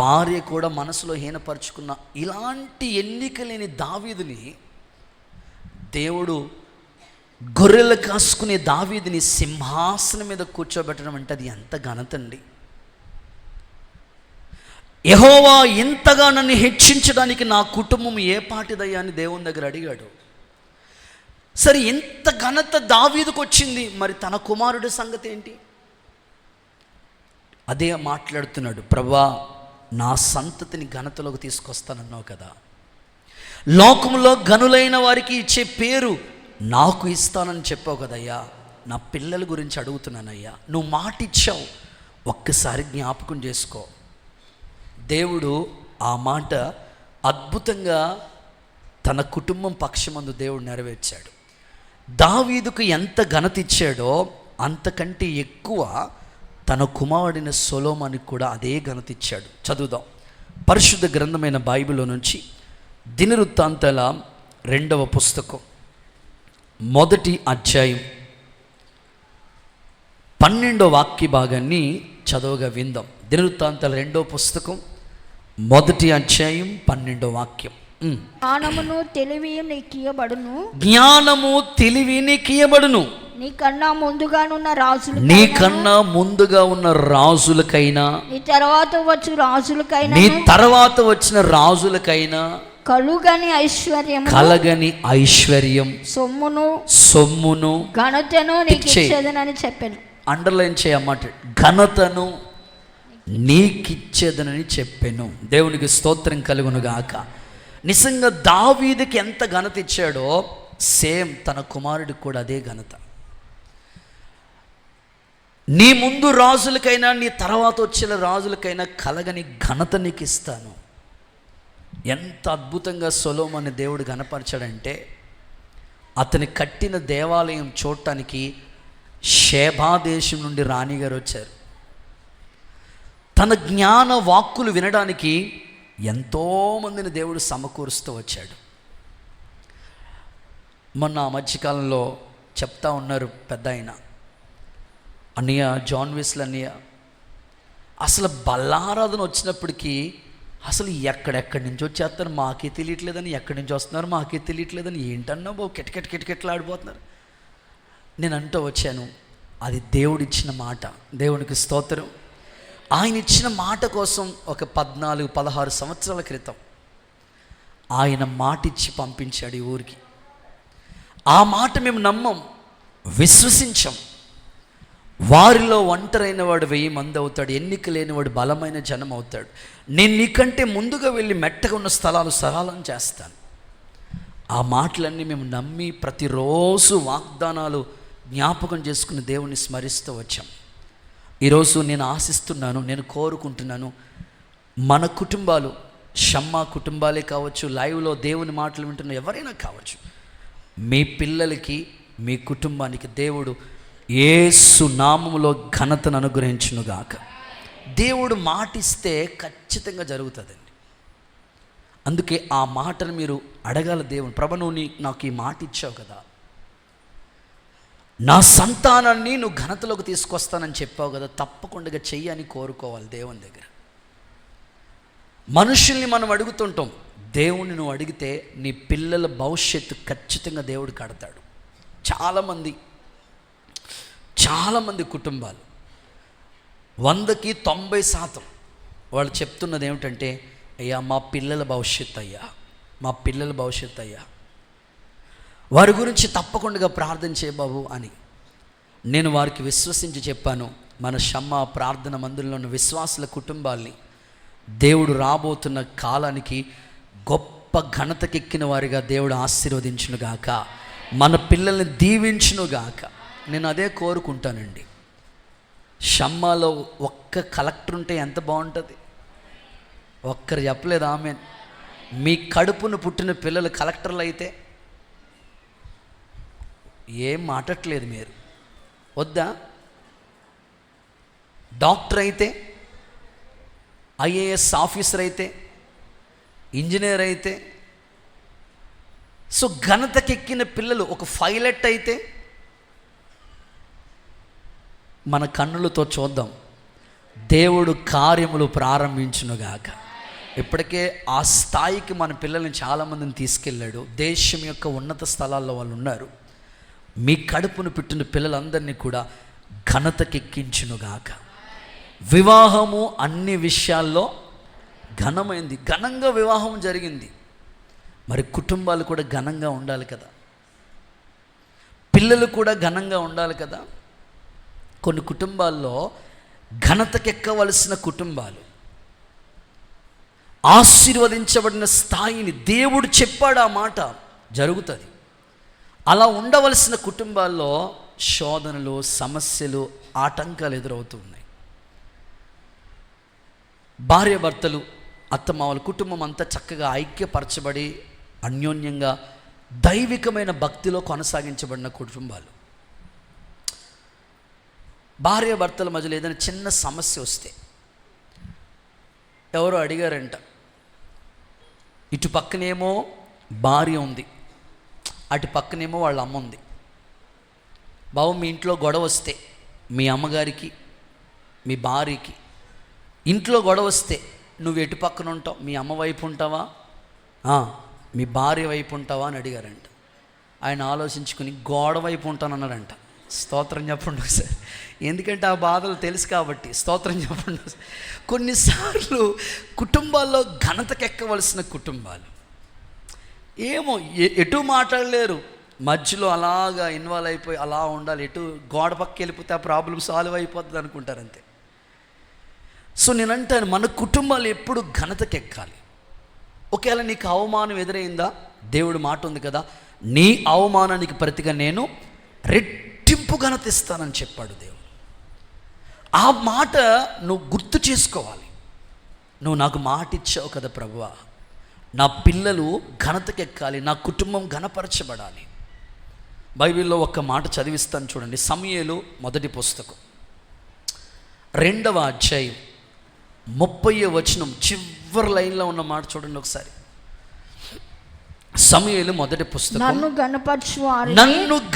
భార్య కూడా మనసులో హీనపరుచుకున్న ఇలాంటి ఎన్నిక లేని దావీదుని దేవుడు, గొర్రెలు కాసుకునే దావీదుని సింహాసనం మీద కూర్చోబెట్టడం అంటే అది ఎంత ఘనత అండి. యెహోవా ఇంతగా నన్ను హెచ్చించడానికి నా కుటుంబం ఏ పాటిదయ్యా అని దేవుని దగ్గర అడిగాడు. సరే, ఇంత ఘనత దావీదుకు వచ్చింది, మరి తన కుమారుడి సంగతి ఏంటి? అదే మాట్లాడుతున్నాడు, ప్రభువా నా సంతతిని ఘనతలోకి తీసుకొస్తానన్నావు కదా, లోకంలో గనులైన వారికి ఇచ్చే పేరు నాకు ఇస్తానని చెప్పావు కదయ్యా, నా పిల్లల గురించి అడుగుతున్నానయ్యా, నువ్వు మాట ఇచ్చావు, ఒక్కసారి జ్ఞాపకం చేసుకో. దేవుడు ఆ మాట అద్భుతంగా తన కుటుంబం పక్షమందు దేవుడు నెరవేర్చాడు. దావీదుకు ఎంత ఘనత ఇచ్చాడో అంతకంటే ఎక్కువ తన కుమారుడైన సొలొమోనుకు కూడా అదే ఘనత ఇచ్చాడు. చదువుదాం పరిశుద్ధ గ్రంథమైన బైబిల్లో నుంచి దినవృత్తాంతాల 2వ పుస్తకం 1వ అధ్యాయం 12వ వాక్య భాగాన్ని చదవగా విందాం. దినవృత్తాంతాల 2వ పుస్తకం 1వ అధ్యాయం 12వ వాక్యం. జ్ఞానమును తెలివియు నీకియబడును, జ్ఞానము తెలివి నీకియబడును, నీకన్నా ముందుగా ఉన్న రాజులకైనా నీ తర్వాత వచ్చిన రాజులకైనా కలగని ఐశ్వర్యం సొమ్మును ఘనతను నీకిచ్చేదనని చెప్పాను. అండర్లైన్ చేయమాట, ఘనతను నీకిచ్చేదనని చెప్పాను. దేవునికి స్తోత్రం కలుగును గాక. నిజంగా దావీదుకి ఎంత ఘనత ఇచ్చాడో సేమ్ తన కుమారుడికి కూడా అదే ఘనత. నీ ముందు రాజులకైనా నీ తర్వాత వచ్చిన రాజులకైనా కలగని ఘనత నీకు ఇస్తాను. ఎంత అద్భుతంగా సొలొమోను దేవుడు ఘనపరచాడంటే, అతని కట్టిన దేవాలయం చూడటానికి షేబా దేశం నుండి రాణిగారు వచ్చారు. తన జ్ఞాన వాక్కులు వినడానికి ఎంతోమందిని దేవుడు సమకూరుస్తూ వచ్చాడు. మొన్న మధ్యకాలంలో చెప్తా ఉన్నారు పెద్ద ఆయన, అన్నయ్య జాన్ వెస్లీ అన్నయ్య, అసలు బల్లారాధన వచ్చినప్పటికీ అసలు ఎక్కడెక్కడి నుంచి వచ్చేస్తారు మాకే తెలియట్లేదని, ఎక్కడి నుంచి వస్తున్నారు మాకే తెలియట్లేదని, ఏంటన్నా బాబు కిటకిటలాడిపోతున్నారు. నేను అంటూ వచ్చాను, అది దేవుడిచ్చిన మాట. దేవునికి స్తోత్రం. ఆయన ఇచ్చిన మాట కోసం ఒక 14-16 సంవత్సరాల క్రితం ఆయన మాటిచ్చి పంపించాడు ఈ ఊరికి. ఆ మాట మేము నమ్మం, విశ్వసించం. వారిలో ఒంటరైన వాడు 1000 మంది అవుతాడు, ఎన్నిక లేనివాడు బలమైన జనం అవుతాడు. నేను నీకంటే ముందుగా వెళ్ళి మెట్టగా ఉన్న స్థలాలు సరళం చేస్తాను. ఆ మాటలన్నీ మేము నమ్మి ప్రతిరోజు వాగ్దానాలు జ్ఞాపకం చేసుకుని దేవుని స్మరిస్తూ వచ్చాం. ఈరోజు నేను ఆశిస్తున్నాను, నేను కోరుకుంటున్నాను, మన కుటుంబాలు, షమ్మా కుటుంబాలే కావచ్చు, లైవ్లో దేవుని మాటలు వింటున్న ఎవరైనా కావచ్చు, మీ పిల్లలకి, మీ కుటుంబానికి దేవుడు యేసు నామములో ఘనతను అనుగ్రహించునుగాక. దేవుడు మాటిస్తే ఖచ్చితంగా జరుగుతుందండి. అందుకే ఆ మాటను మీరు అడగాల దేవుని, ప్రభు నువ్వు నాకు ఈ మాట ఇచ్చావు కదా, నా సంతానాన్ని నువ్వు ఘనతలోకి తీసుకొస్తానని చెప్పావు కదా, తప్పకుండా చెయ్యి అని కోరుకోవాలి దేవుని దగ్గర. మనుషుల్ని మనం అడుగుతుంటాం, దేవుణ్ణి నువ్వు అడిగితే నీ పిల్లల భవిష్యత్తు ఖచ్చితంగా దేవుడు కడతాడు. చాలామంది కుటుంబాలు 100కి 90% వాళ్ళు చెప్తున్నది ఏమిటంటే, అయ్యా మా పిల్లల భవిష్యత్తు అయ్యా, మా పిల్లల భవిష్యత్తు అయ్యా, వారి గురించి తప్పకుండా ప్రార్థన చేయ బాబు అని. నేను వారికి విశ్వసించి చెప్పాను, మన షమ్మా ప్రార్థన మందిరంలో ఉన్న విశ్వాసుల కుటుంబాల్ని దేవుడు రాబోతున్న కాలానికి గొప్ప ఘనతకెక్కిన వారిగా దేవుడు ఆశీర్వదించునుగాక, మన పిల్లల్ని దీవించునుగాక. నేను అదే కోరుకుంటానండి. షమ్మాలో ఒక్క కలెక్టర్ ఉంటే ఎంత బాగుంటుంది. ఒక్కరు చెప్పలేదు ఆమె. మీ కడుపును పుట్టిన పిల్లలు కలెక్టర్లు అయితే ఏం మాట్లాడట్లేదు మీరు, వద్దా? డాక్టర్ అయితే, ఐఏఎస్ ఆఫీసర్ అయితే, ఇంజనీర్ అయితే, సో ఘనతకెక్కిన పిల్లలు ఒక పైలట్ అయితే మన కన్నులతో చూద్దాం, దేవుడు కార్యములు ప్రారంభించునుగాక. ఇప్పటికే ఆ స్థాయికి మన పిల్లల్ని చాలామందిని తీసుకెళ్ళాడు. దేశం యొక్క ఉన్నత స్థలాల్లో వాళ్ళు ఉన్నారు. మీ కడుపును పుట్టిన పిల్లలందరినీ కూడా ఘనతకెక్కించునుగాక. వివాహము అన్ని విషయాల్లో ఘనమైంది, ఘనంగా వివాహం జరిగింది. మరి కుటుంబాలు కూడా ఘనంగా ఉండాలి కదా, పిల్లలు కూడా ఘనంగా ఉండాలి కదా. కొన్ని కుటుంబాల్లో ఘనతకెక్కవలసిన కుటుంబాలు, ఆశీర్వదించబడిన స్థాయిని దేవుడు చెప్పాడు, ఆ మాట జరుగుతుంది. అలా ఉండవలసిన కుటుంబాల్లో శోధనలు, సమస్యలు, ఆటంకాలు ఎదురవుతూ ఉన్నాయి. భార్యాభర్తలు, అత్తమామల కుటుంబం అంతా చక్కగా ఐక్యపరచబడి అన్యోన్యంగా దైవికమైన భక్తిలో కొనసాగించబడిన కుటుంబాలు. భార్యాభర్తల మధ్యలో ఏదైనా చిన్న సమస్య వస్తే ఎవరో అడిగారంట, ఇటు పక్కనేమో భార్య ఉంది, అటు పక్కనేమో వాళ్ళ అమ్మ ఉంది. బాబు మీ ఇంట్లో గొడవ వస్తే, మీ అమ్మగారికి మీ భార్యకి ఇంట్లో గొడవ వస్తే నువ్వు ఎటు పక్కన ఉంటావు? మీ అమ్మ వైపు ఉంటావా, మీ భార్య వైపు ఉంటావా అని అడిగారంట. ఆయన ఆలోచించుకుని గోడ వైపు ఉంటానన్నారంట. స్తోత్రం చెప్పండి ఒకసారి, ఎందుకంటే ఆ బాధలు తెలుసు కాబట్టి. స్తోత్రం చెప్పండి. కొన్నిసార్లు కుటుంబాల్లో ఘనతకెక్కవలసిన కుటుంబాలు ఏమో ఎటు మాట్లాడలేరు, మధ్యలో అలాగా ఇన్వాల్వ్ అయిపోయి అలా ఉండాలి, ఎటు గోడ పక్క వెళ్ళిపోతే ఆ ప్రాబ్లం సాల్వ్ అయిపోతుంది అనుకుంటారు అంతే. సో నేనంటాను, మన కుటుంబాలు ఎప్పుడు ఘనతకెక్కాలి. ఒకవేళ నీకు అవమానం ఎదురైందా, దేవుడు మాట ఉంది కదా, నీ అవమానానికి ప్రతిగా నేను రెట్టింపు ఘనత ఇస్తానని చెప్పాడు దేవుడు. ఆ మాట నువ్వు గుర్తు చేసుకోవాలి. నువ్వు నాకు మాట ఇచ్చావు కదా ప్రభువా, నా పిల్లలు ఘనతకెక్కాలి, నా కుటుంబం ఘనపరచబడాలి. బైబిల్లో ఒక్క మాట చదివిస్తాను చూడండి. సమూయేలు మొదటి పుస్తకం 2వ అధ్యాయం 30వ వచనం చివరి లైన్లో ఉన్న మాట చూడండి ఒకసారి. సమూయేలు మొదటి పుస్తకం, నన్ను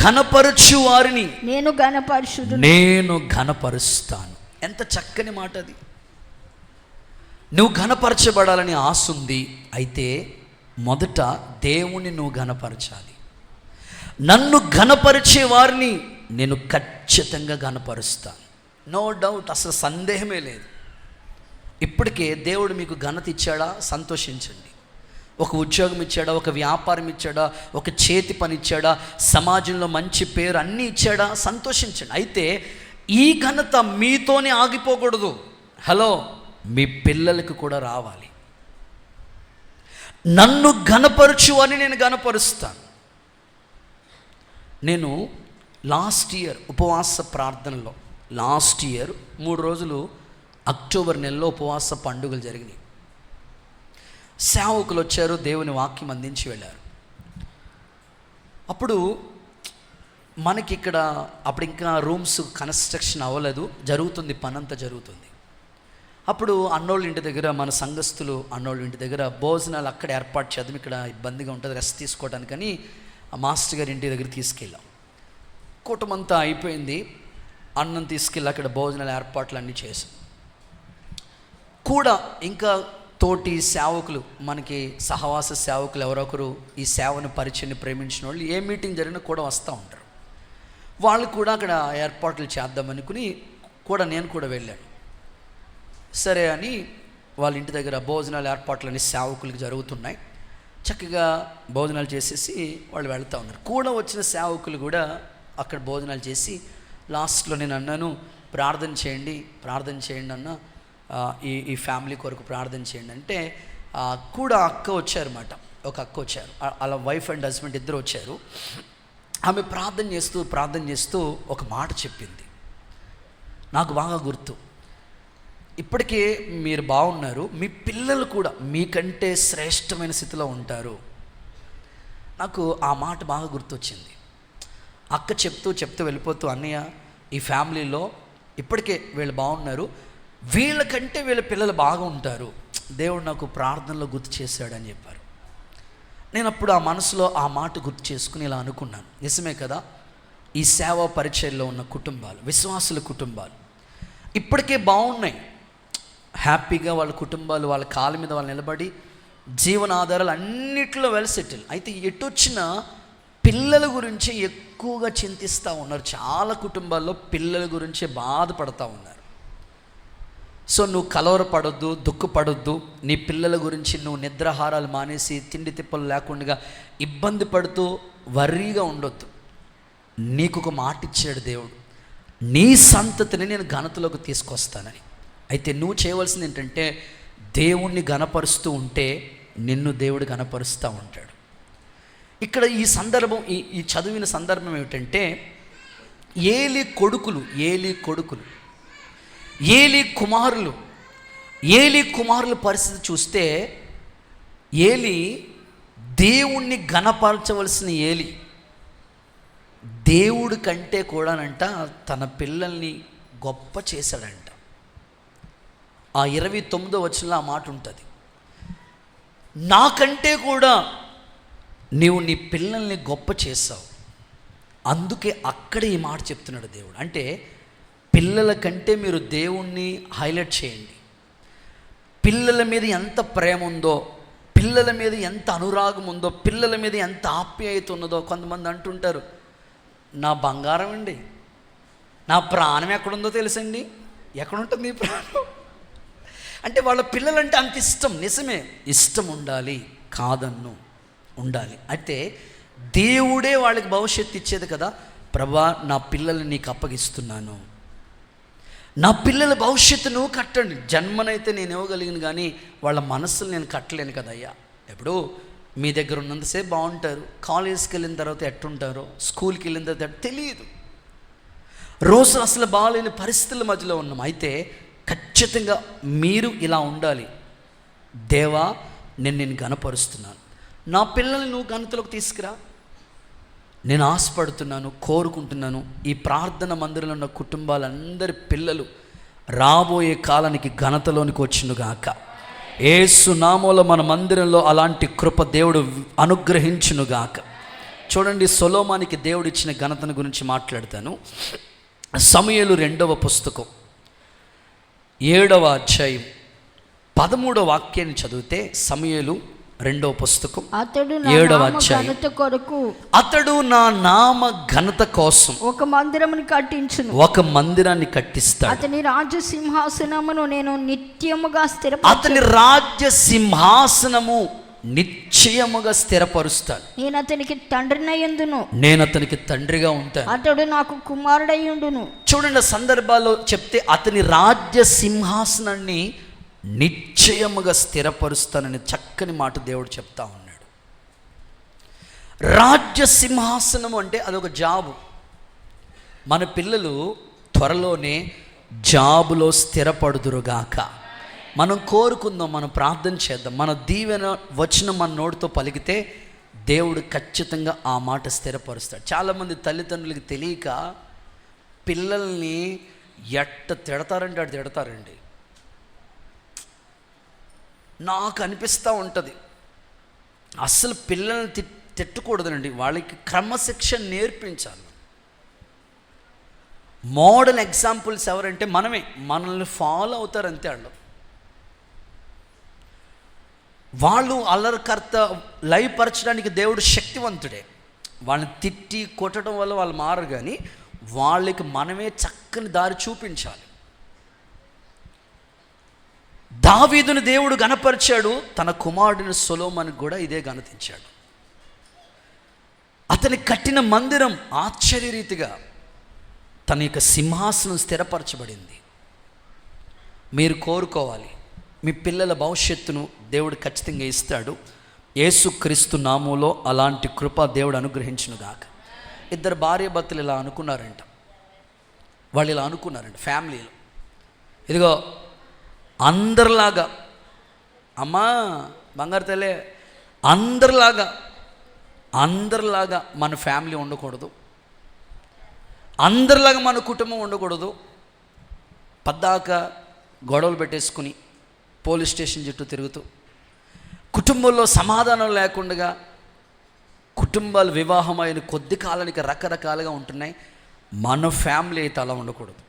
ఘనపరచు వారిని నేను ఘనపరుస్తాను. ఎంత చక్కని మాట అది. నువ్వు ఘనపరచబడాలని ఆశ ఉంది, అయితే మొదట దేవుని నువ్వు ఘనపరచాలి. నన్ను ఘనపరిచే వారిని నేను ఖచ్చితంగా ఘనపరుస్తాను, నో డౌట్, అసలు సందేహమే లేదు. ఇప్పటికే దేవుడు మీకు ఘనత ఇచ్చాడా, సంతోషించండి. ఒక ఉద్యోగం ఇచ్చాడా, ఒక వ్యాపారం ఇచ్చాడా, ఒక చేతి పని ఇచ్చాడా, సమాజంలో మంచి పేరు అన్నీ ఇచ్చాడా, సంతోషించండి. అయితే ఈ ఘనత మీతోనే ఆగిపోకూడదు. హలో, మీ పిల్లలకు కూడా రావాలి. నన్ను ఘనపరచు అని నేను ఘనపరుస్తాను. నేను లాస్ట్ ఇయర్ ఉపవాస ప్రార్థనలో, లాస్ట్ ఇయర్ 3 రోజులు అక్టోబర్ నెలలో ఉపవాస పండుగలు జరిగినాయి. సేవకులు వచ్చారు, దేవుని వాక్యం అందించి వెళ్ళారు. అప్పుడు మనకి ఇక్కడ అప్పుడు ఇంకా రూమ్స్ కన్స్ట్రక్షన్ అవ్వలేదు, జరుగుతుంది, పనంతా జరుగుతుంది. అప్పుడు అన్నోళ్ళ ఇంటి దగ్గర, మన సంఘస్థులు అన్నోళ్ళ ఇంటి దగ్గర భోజనాలు అక్కడ ఏర్పాటు చేద్దాం, ఇక్కడ ఇబ్బందిగా ఉంటుంది రెస్ట్ తీసుకోవడానికని ఆ మాస్టర్ గారి ఇంటి దగ్గర తీసుకెళ్ళాం. కుటుంబంతా అయిపోయింది, అన్నం తీసుకెళ్ళి అక్కడ భోజనాల ఏర్పాట్లు అన్నీ చేసాం. కూడా ఇంకా తోటి సేవకులు, మనకి సహవాస సేవకులు ఎవరొకరు ఈ సేవను పరిచయాన్ని ప్రేమించిన వాళ్ళు ఏ మీటింగ్ జరిగినా కూడా వస్తూ ఉంటారు. వాళ్ళు కూడా అక్కడ ఏర్పాట్లు చేద్దామనుకుని కూడా నేను కూడా వెళ్ళాను. సరే అని వాళ్ళ ఇంటి దగ్గర భోజనాల ఏర్పాట్లన్నీ సేవకులకి జరుగుతున్నాయి. చక్కగా భోజనాలు చేసేసి వాళ్ళు వెళ్తూ ఉన్నారు. కూడా వచ్చిన సేవకులు కూడా అక్కడ భోజనాలు చేసి లాస్ట్లో నేను అన్నాను, ప్రార్థన చేయండి అన్న, ఈ ఫ్యామిలీ కొరకు ప్రార్థన చేయండి అంటే కూడా అక్క వచ్చారన్నమాట. ఒక అక్క వచ్చారు, అలా వైఫ్ అండ్ హస్బెండ్ ఇద్దరు వచ్చారు. ఆమె ప్రార్థన చేస్తూ ఒక మాట చెప్పింది, నాకు బాగా గుర్తు. ఇప్పటికే మీరు బాగున్నారు, మీ పిల్లలు కూడా మీకంటే శ్రేష్టమైన స్థితిలో ఉంటారు. నాకు ఆ మాట బాగా గుర్తొచ్చింది. అక్క చెప్తూ వెళ్ళిపోతూ, అన్నయ్య ఈ ఫ్యామిలీలో ఇప్పటికే వీళ్ళు బాగున్నారు, వీళ్ళకంటే వీళ్ళ పిల్లలు బాగా ఉంటారు, దేవుడు నాకు ప్రార్థనలో గుర్తు చేశాడని చెప్పారు. నేను అప్పుడు ఆ మనసులో ఆ మాట గుర్తు చేసుకుని ఇలా అనుకున్నాను, నిజమే కదా, ఈ సేవా పరిచర్యలో ఉన్న కుటుంబాలు, విశ్వాసుల కుటుంబాలు ఇప్పటికే బాగున్నాయి, హ్యాపీగా వాళ్ళ కుటుంబాలు వాళ్ళ కాళ్ళ మీద వాళ్ళు నిలబడి జీవనాధారాలు అన్నిట్లో వెల్ సెటిల్. అయితే ఎటొచ్చినా పిల్లల గురించి ఎక్కువగా చింతిస్తూ ఉన్నారు. చాలా కుటుంబాల్లో పిల్లల గురించి బాధపడుతూ ఉన్నారు. సో నువ్వు కలవరపడొద్దు, దుఃఖపడొద్దు. నీ పిల్లల గురించి నువ్వు నిద్రాహారాలు మానేసి తిండి తిప్పలు లేకుండా ఇబ్బంది పడుతూ వర్రీగా ఉండొద్దు. నీకు ఒక మాట ఇచ్చాడు దేవుడు, నీ సంతతిని నేను ఘనతలోకి తీసుకొస్తానని. అయితే నువ్వు చేయవలసింది ఏంటంటే దేవుణ్ణి ఘనపరుస్తూ ఉంటే నిన్ను దేవుడు ఘనపరుస్తూ ఉంటాడు. ఇక్కడ ఈ సందర్భం, ఈ చదివిన సందర్భం ఏమిటంటే ఏలి కుమారుల పరిస్థితి చూస్తే, ఏలి దేవుణ్ణి ఘనపరచవలసిన ఏలి దేవుడి కంటే కూడానంట తన పిల్లల్ని గొప్ప చేశాడంట. ఆ 29వ వచనంలో ఆ మాట ఉంటుంది, నాకంటే కూడా నీవు నీ పిల్లల్ని గొప్ప చేసావు. అందుకే అక్కడే ఈ మాట చెప్తున్నాడు దేవుడు. అంటే పిల్లల కంటే మీరు దేవుణ్ణి హైలైట్ చేయండి. పిల్లల మీద ఎంత ప్రేమ ఉందో, పిల్లల మీద ఎంత అనురాగం ఉందో, పిల్లల మీద ఎంత ఆప్యాయత ఉన్నదో. కొంతమంది అంటుంటారు, నా బంగారం అండి, నా ప్రాణం ఎక్కడుందో తెలుసండి. ఎక్కడుంటుంది ఈ ప్రాణం అంటే వాళ్ళ పిల్లలంటే అంత ఇష్టం. నిజమే, ఇష్టం ఉండాలి, కాదన్ను, ఉండాలి. అయితే దేవుడే వాళ్ళకి భవిష్యత్తు ఇచ్చేది కదా. ప్రభా, నా పిల్లల్ని నీకు అప్పగిస్తున్నాను, నా పిల్లల భవిష్యత్తు నువ్వు కట్టండి. జన్మనైతే నేను ఇవ్వగలిగిన కానీ వాళ్ళ మనస్సులు నేను కట్టలేను కదయ్యా. ఎప్పుడు మీ దగ్గర ఉన్నంతసేపు బాగుంటారు, కాలేజ్కి వెళ్ళిన తర్వాత ఎట్టుంటారో, స్కూల్కి వెళ్ళిన తర్వాత తెలియదు. రోజు అసలు బాగాలేని పరిస్థితుల మధ్యలో ఉన్నాం. అయితే ఖచ్చితంగా మీరు ఇలా ఉండాలి, దేవా నేను ఘనపరుస్తున్నాను, నా పిల్లల్ని నువ్వు ఘనతలోకి తీసుకురా, నేను ఆశపడుతున్నాను, కోరుకుంటున్నాను. ఈ ప్రార్థన మందిరంలో ఉన్న కుటుంబాలందరి పిల్లలు రాబోయే కాలానికి ఘనతలోనికి వచ్చునుగాక. యేసు నామములో మన మందిరంలో అలాంటి కృప దేవుడు అనుగ్రహించునుగాక. చూడండి, సొలొమోనుకి దేవుడు ఇచ్చిన ఘనతను గురించి మాట్లాడతాను. సమూయేలు 2వ పుస్తకం 7వ అధ్యాయం 13వ వాక్యాన్ని చదివితే, సమూయేలు 2వ పుస్తకం 7వ అధ్యాయం, అతడు నా నామ ఘనత కోసం ఒక మందిరాన్ని కట్టించును, అతని రాజ్య సింహాసనమును నేను నిత్యముగా స్థిరపరచుదును. అతని రాజ్య సింహాసనము నిశ్చయముగా స్థిరపరుస్తాను. నేను అతనికి తండ్రినయ్యుందును, నేను అతనికి తండ్రిగా ఉంటాను. అతడు నాకు కుమారుడయ్యుండును. చూడండి, సందర్భాల్లో చెప్తే అతని రాజ్య సింహాసనాన్ని నిశ్చయముగా స్థిరపరుస్తానని చక్కని మాట దేవుడు చెప్తా ఉన్నాడు. రాజ్య సింహాసనం అంటే అదొక జాబు. మన పిల్లలు త్వరలోనే జాబులో స్థిరపడుదురుగాక. మనం కోరుకుందాం, మనం ప్రార్థన చేద్దాం. మన దీవెన వచ్చిన మన నోటితో పలికితే దేవుడు ఖచ్చితంగా ఆ మాట స్థిరపరుస్తాడు. చాలామంది తల్లిదండ్రులకి తెలియక పిల్లల్ని ఎట్ట తిడతారంటే అటు తిడతారండి. నాకు అనిపిస్తూ ఉంటుంది, అసలు పిల్లల్ని తిట్టకూడదండి, వాళ్ళకి క్రమశిక్షణ నేర్పించాలి. మోడల్ ఎగ్జాంపుల్స్ ఎవరంటే మనమే, మనల్ని ఫాలో అవుతారు అంతే. వాళ్ళు అల్లరికర్త లయపరచడానికి దేవుడు శక్తివంతుడే. వాళ్ళని తిట్టి కొట్టడం వల్ల వాళ్ళు మారరు, కానీ వాళ్ళకి మనమే చక్కని దారి చూపించాలి. దావీదును దేవుడు గణపరిచాడు, తన కుమారుడిని సొలొమోనుకు కూడా ఇదే గణతించాడు. అతని కట్టిన మందిరం ఆశ్చర్యరీతిగా తన యొక్క సింహాసనం స్థిరపరచబడింది. మీరు కోరుకోవాలి, మీ పిల్లల భవిష్యత్తును దేవుడు ఖచ్చితంగా ఇస్తాడు. యేసుక్రీస్తు నామములో అలాంటి కృప దేవుడు అనుగ్రహించునుగాక. ఇద్దరు భార్యాభర్తలు ఇలా అనుకున్నారంట. వాళ్ళు ఇలా అనుకున్నారంట ఫ్యామిలీలో, ఇదిగో అందరిలాగా, అమ్మా బంగారు తల్లే, అందరిలాగా మన ఫ్యామిలీ ఉండకూడదు, అందరిలాగా మన కుటుంబం ఉండకూడదు. పద్దాక గొడవలు పెట్టేసుకుని పోలీస్ స్టేషన్ చుట్టూ తిరుగుతూ, కుటుంబంలో సమాధానం లేకుండా కుటుంబాలు వివాహమైన కొద్ది కాలానికి రకరకాలుగా ఉంటున్నాయి. మన ఫ్యామిలీ అయితే అలా ఉండకూడదు.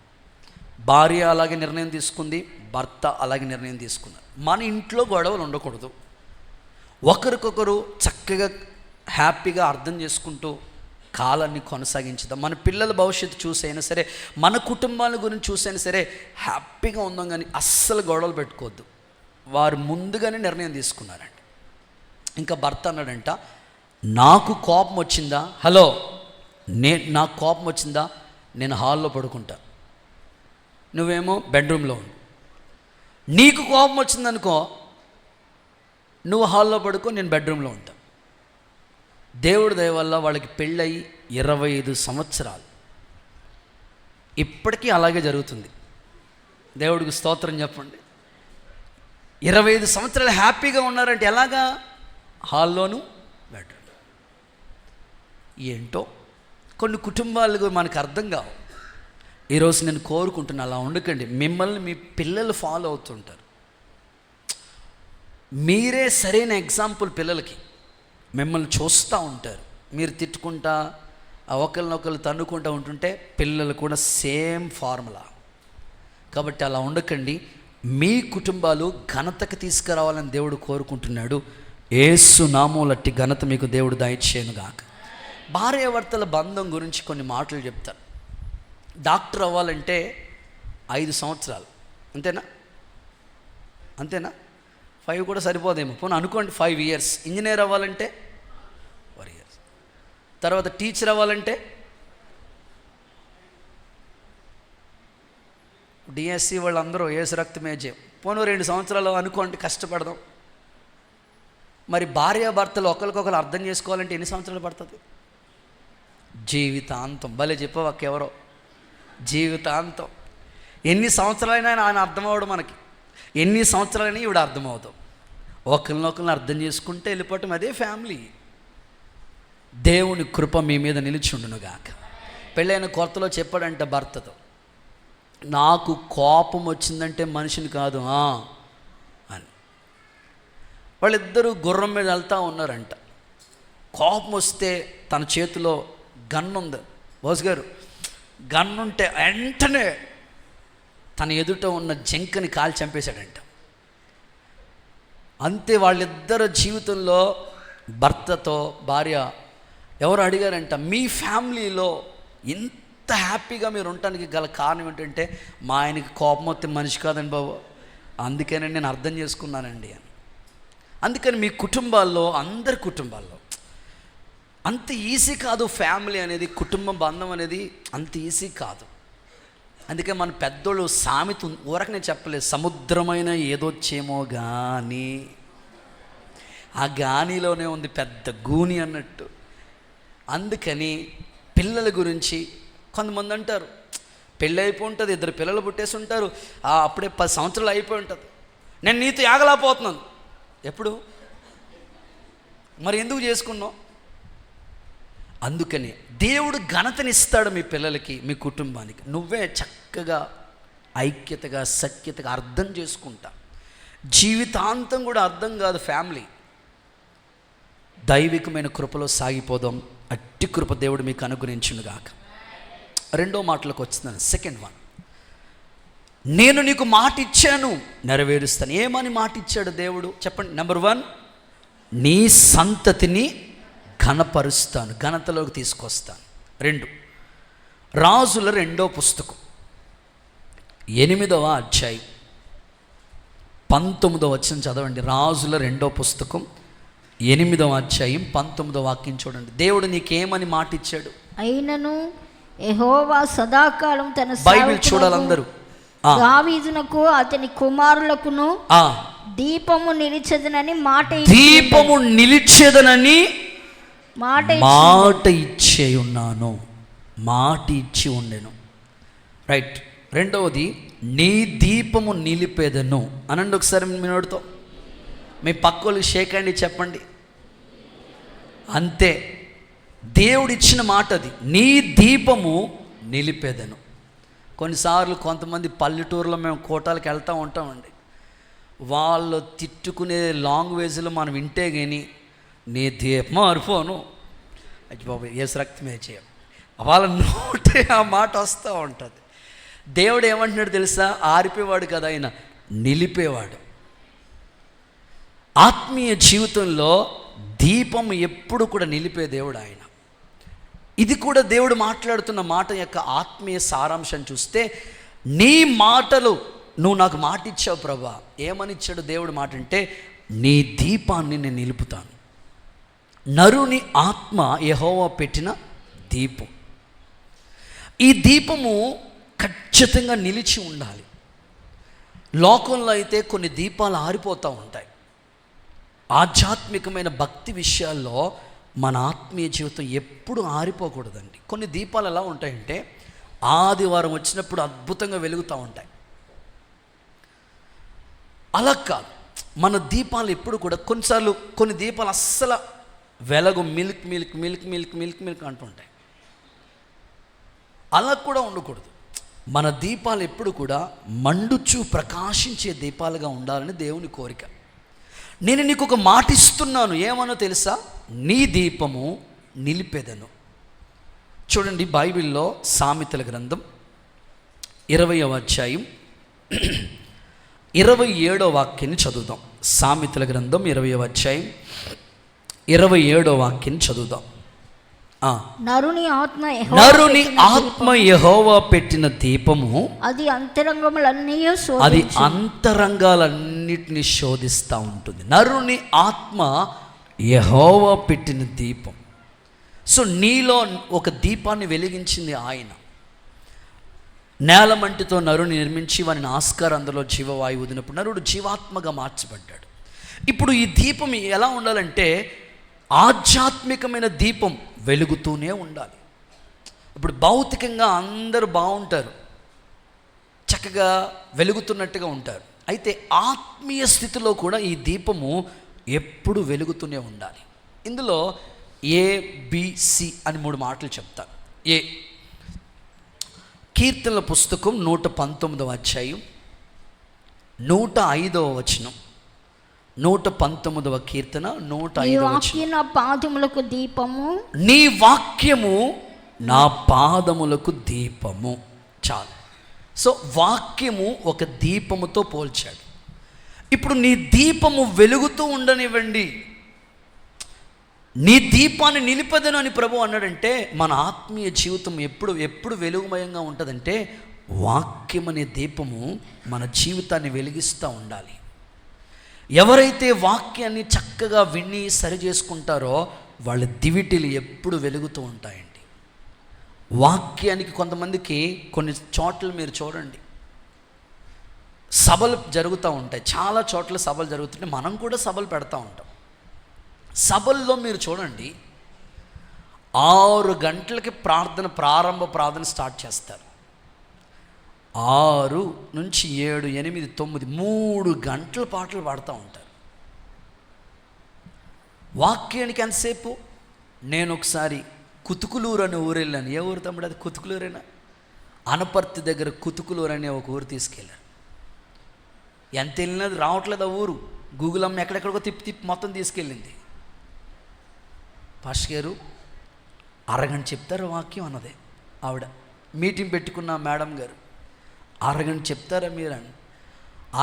భార్య అలాగే నిర్ణయం తీసుకుంది, భర్త అలాగే నిర్ణయం తీసుకున్నారు. మన ఇంట్లో గొడవలు ఉండకూడదు. ఒకరికొకరు చక్కగా హ్యాపీగా అర్థం చేసుకుంటూ కాలాన్ని కొనసాగించుదాం. మన పిల్లల భవిష్యత్తు చూసైనా సరే, మన కుటుంబాల గురించి చూసైనా సరే హ్యాపీగా ఉందాం, కానీ అస్సలు గొడవలు పెట్టుకోవద్దు. వారు ముందుగానే నిర్ణయం తీసుకున్నారండి. ఇంకా భర్త అన్నాడంట, నాకు కోపం వచ్చిందా, హలో నాకు కోపం వచ్చిందా, నేను హాల్లో పడుకుంటా, నువ్వేమో బెడ్రూమ్లో ఉండు. నీకు కోపం వచ్చిందనుకో, నువ్వు హాల్లో పడుకో, నేను బెడ్రూమ్లో ఉంటా. దేవుడి దయ వల్ల వాళ్ళకి పెళ్ళయి 25 సంవత్సరాలు, ఇప్పటికీ అలాగే జరుగుతుంది. దేవుడికి స్తోత్రం చెప్పండి. 25 సంవత్సరాలు హ్యాపీగా ఉన్నారంటే ఎలాగా? హాల్లోనూ బెడ్రూమ్. ఏంటో కొన్ని కుటుంబాలు మనకు అర్థం కావు. ఈరోజు నేను కోరుకుంటున్నా, అలా ఉండకండి. మిమ్మల్ని మీ పిల్లలు ఫాలో అవుతుంటారు. మీరే సరైన ఎగ్జాంపుల్ పిల్లలకి. మిమ్మల్ని చూస్తూ ఉంటారు, మీరు తిట్టుకుంటా ఒకరినొకరు తన్నుకుంటూ ఉంటుంటే పిల్లలు కూడా సేమ్ ఫార్ములా. కాబట్టి అలా ఉండకండి. మీ కుటుంబాలు ఘనతకు తీసుకురావాలని దేవుడు కోరుకుంటున్నాడు. యేసు నామములట్టి ఘనత మీకు దేవుడు దయచేయునుగాక. భార్యాభర్తల బంధం గురించి కొన్ని మాటలు చెప్తారు. డాక్టర్ అవ్వాలంటే 5 సంవత్సరాలు, అంతేనా? 5 కూడా సరిపోదేమో, పోనీ అనుకోండి 5 years. ఇంజనీర్ అవ్వాలంటే 4 years. తర్వాత టీచర్ అవ్వాలంటే డిఎస్సి వాళ్ళందరూ ఏసు రక్తమేజే, పోను 2 సంవత్సరాలు అనుకోండి, కష్టపడదాం. మరి భార్యాభర్తలు ఒకరికొకరు అర్థం చేసుకోవాలంటే ఎన్ని సంవత్సరాలు పడుతుంది? జీవితాంతం. భలే చెప్పవాక ఎవరో, జీవితాంతం. ఎన్ని సంవత్సరాలైనా ఆయన అర్థమవడం మనకి, ఎన్ని సంవత్సరాలైనా ఇవిడ అర్థమవుతాం. ఒకరినొకరిని అర్థం చేసుకుంటే వెళ్ళిపోవటం, అదే ఫ్యామిలీ. దేవుని కృప మీ మీద నిలిచుండునుగాక. పెళ్ళైన కొత్తలో చెప్పాడంట భర్తతో, నాకు కోపం వచ్చిందంటే మనిషిని కాదు అని. వాళ్ళిద్దరూ గుర్రం మీద వెళ్తూ ఉన్నారంట. కోపం వస్తే తన చేతిలో గన్ను ఉంది, బోస్ గారు గన్నుంటే వెంటనే తన ఎదుట ఉన్న జంకని కాల్చి చంపేశాడంట. అంతే. వాళ్ళిద్దరు జీవితంలో భర్తతో భార్య ఎవరు అడిగారంట, మీ ఫ్యామిలీలో ఇంత హ్యాపీగా మీరు ఉండటానికి గల కారణం ఏంటంటే, మా ఆయనకి కోపం వస్తే మనిషి కాదండి బాబు, అందుకేనండి నేను అర్థం చేసుకున్నానండి అని. అందుకని మీ కుటుంబాల్లో, అందరి కుటుంబాల్లో అంత ఈజీ కాదు ఫ్యామిలీ అనేది, కుటుంబ బంధం అనేది అంత ఈజీ కాదు. అందుకే మన పెద్దోళ్ళు సామెత ఊరక నేను చెప్పలేదు, సముద్రమైన ఏదొచ్చేమో కానీ ఆ గానిలోనే ఉంది పెద్ద గూని అన్నట్టు. అందుకని పిల్లల గురించి కొంతమంది అంటారు, పెళ్ళి అయిపోయి ఉంటుంది, 2 పిల్లలు పుట్టేసి ఉంటారు, అప్పుడే 10 సంవత్సరాలు అయిపోయి ఉంటుంది, నేను నీతో ఆగలేకపోతున్నాను. ఎప్పుడు మరి ఎందుకు చేసుకున్నావు? అందుకని దేవుడు ఘనతనిస్తాడు మీ పిల్లలకి, మీ కుటుంబానికి. నువ్వే చక్కగా ఐక్యతగా సఖ్యతగా అర్థం చేసుకుంటా. జీవితాంతం కూడా అర్థం కాదు ఫ్యామిలీ. దైవికమైన కృపలో సాగిపోదాం. అట్టి కృప దేవుడు మీకు అనుగ్రహించునుగాక. 2వ మాటలకు వచ్చినాను. సెకండ్ వన్, నేను నీకు మాట ఇచ్చాను, నెరవేరుస్తాను. ఏమని మాట ఇచ్చాడు దేవుడు చెప్పండి. నెంబర్ 1, నీ సంతతిని ఘనపరుస్తాను, ఘనతలోకి తీసుకొస్తాను. 2, రాజుల 2వ పుస్తకం 8వ అధ్యాయం 19వ వచనం చదవండి. రాజుల 2వ పుస్తకం 8వ అధ్యాయం 19వ వాక్యం చూడండి. దేవుడు నీకేమని మాట ఇచ్చాడు? అయినను యెహోవా సదాకాలం తన బైబిల్ చూడాలందరూ. దావీదునకు అతని కుమారులకును దీపము నిలిచెదనని దీపము నిలిచెదనని మాట ఇచ్చే ఉన్నాను, మాట ఇచ్చి ఉండెను. రైట్. 2వది, నీ దీపము నిలిపేదను అనండి ఒకసారి మీ నోటితో. మీ పక్కోళ్ళు షేక్ అండి చెప్పండి. అంతే, దేవుడిచ్చిన మాట అది, నీ దీపము నిలిపేదను. కొన్నిసార్లు కొంతమంది పల్లెటూరులో మేము కోటాలకు వెళ్తూ ఉంటామండి, వాళ్ళు తిట్టుకునే లాంగ్వేజ్లో మనం వింటే కానీ నీ దీపం ఆరిపోను, అది బాబు ఏసు రక్తమే చేయం, వాళ్ళ నోటే ఆ మాట వస్తూ ఉంటుంది. దేవుడు ఏమంటున్నాడు తెలుసా? ఆరిపోయేవాడు కదా ఆయన, నిలిపేవాడు. ఆత్మీయ జీవితంలో దీపం ఎప్పుడు కూడా నిలిపే దేవుడు ఆయన. ఇది కూడా దేవుడు మాట్లాడుతున్న మాట యొక్క ఆత్మీయ సారాంశం చూస్తే, నీ మాటలు, నువ్వు నాకు మాట ఇచ్చావు ప్రభా. ఏమని ఇచ్చాడు దేవుడు మాట అంటే, నీ దీపాన్ని నేను నిలుపుతాను. నరుని ఆత్మ యెహోవా పెట్టిన దీపం. ఈ దీపము ఖచ్చితంగా నిలిచి ఉండాలి. లోకంలో అయితే కొన్ని దీపాలు ఆరిపోతూ ఉంటాయి. ఆధ్యాత్మికమైన భక్తి విషయాల్లో మన ఆత్మీయ జీవితం ఎప్పుడు ఆరిపోకూడదండి. కొన్ని దీపాలు ఎలా ఉంటాయంటే, ఆదివారం వచ్చినప్పుడు అద్భుతంగా వెలుగుతూ ఉంటాయి. అలా కాదు, మన దీపాలు ఎప్పుడు కూడా, కొన్నిసార్లు కొన్ని దీపాలు అస్సలు వెలగు, మిల్క్ మిల్క్ మిల్క్ మిల్క్ మిల్క్ మిల్క్ అంటుంటాయి. అలా కూడా ఉండకూడదు. మన దీపాలు ఎప్పుడు కూడా మండుచు ప్రకాశించే దీపాలుగా ఉండాలని దేవుని కోరిక. నేను నీకు ఒక మాట ఇస్తున్నాను, ఏమనో తెలుసా? నీ దీపము నిలిపేదను. చూడండి, బైబిల్లో సామెతల గ్రంథం 20వ అధ్యాయం 27వ వాక్యాన్ని చదువుదాం. సామెతల గ్రంథం 20వ అధ్యాయం 27వ వాక్యాన్ని చదువుదాం. నరుని ఆత్మ యెహోవా పెట్టిన దీపము, అది అంతరంగాలన్నిటిని శోధిస్తూ ఉంటుంది. నరుని ఆత్మ యెహోవా పెట్టిన దీపం. సో నీలో ఒక దీపాన్ని వెలిగించింది ఆయన. నేలమంటితో నరుని నిర్మించి వాని ఆస్కారం అందులో జీవవాయువు వదిలినప్పుడు నరుడు జీవాత్మగా మార్చబడ్డాడు. ఇప్పుడు ఈ దీపం ఎలా ఉండాలంటే, ఆధ్యాత్మికమైన దీపం వెలుగుతూనే ఉండాలి. ఇప్పుడు భౌతికంగా అందరూ బాగుంటారు, చక్కగా వెలుగుతున్నట్టుగా ఉంటారు. అయితే ఆత్మీయ స్థితిలో కూడా ఈ దీపము ఎప్పుడు వెలుగుతూనే ఉండాలి. ఇందులో ABC అని 3 మాటలు చెప్తాను. కీర్తనల పుస్తకం 119వ అధ్యాయం 105వ వచనం. 119వ కీర్తన 105వ వచనం. నా పాదములకు దీపము, నీ వాక్యము నా పాదములకు దీపము. చాలు. సో వాక్యము ఒక దీపముతో పోల్చాడు. ఇప్పుడు నీ దీపము వెలుగుతూ ఉండనివ్వండి. నీ దీపాన్ని నిలిపదను అని ప్రభు అన్నాడంటే, మన ఆత్మీయ జీవితం ఎప్పుడు వెలుగుమయంగా ఉంటుందంటే, వాక్యం అనే దీపము మన జీవితాన్ని వెలిగిస్తూ ఉండాలి. ఎవరైతే వాక్యాన్ని చక్కగా విని సరి చేసుకుంటారో వాళ్ళ దివిటీలు ఎప్పుడు వెలుగుతూ ఉంటాయండి. వాక్యానికి కొంతమందికి కొన్ని చోట్ల మీరు చూడండి, సభలు జరుగుతూ ఉంటాయి. చాలా చోట్ల సభలు జరుగుతుంటే మనం కూడా సభలు పెడతా ఉంటాం. సభల్లో మీరు చూడండి, 6 గంటలకి ప్రారంభ ప్రార్థన స్టార్ట్ చేస్తారు. 6 నుంచి 7, 8, 9, 3 గంటల పాటలు పాడుతూ ఉంటారు. వాక్యానికి ఎంతసేపు? నేను ఒకసారి కుతుకులూరు అనే ఊరు వెళ్ళాను. ఏ ఊరు తమ్ముడు అది? కుతుకులూరేనా? అనపర్తి దగ్గర కుతుకులూరు అనే ఒక ఊరు తీసుకెళ్ళాను. ఎంత వెళ్ళినది రావట్లేదు ఆ ఊరు. గూగుల్ అమ్మ ఎక్కడెక్కడికో తిప్పి మొత్తం తీసుకెళ్ళింది. పాస్టర్ గారు అరగంట చెప్తారు వాక్యం అన్నదే ఆవిడ. మీటింగ్ పెట్టుకున్న మేడం గారు, అరగంట చెప్తారా మీరు అని.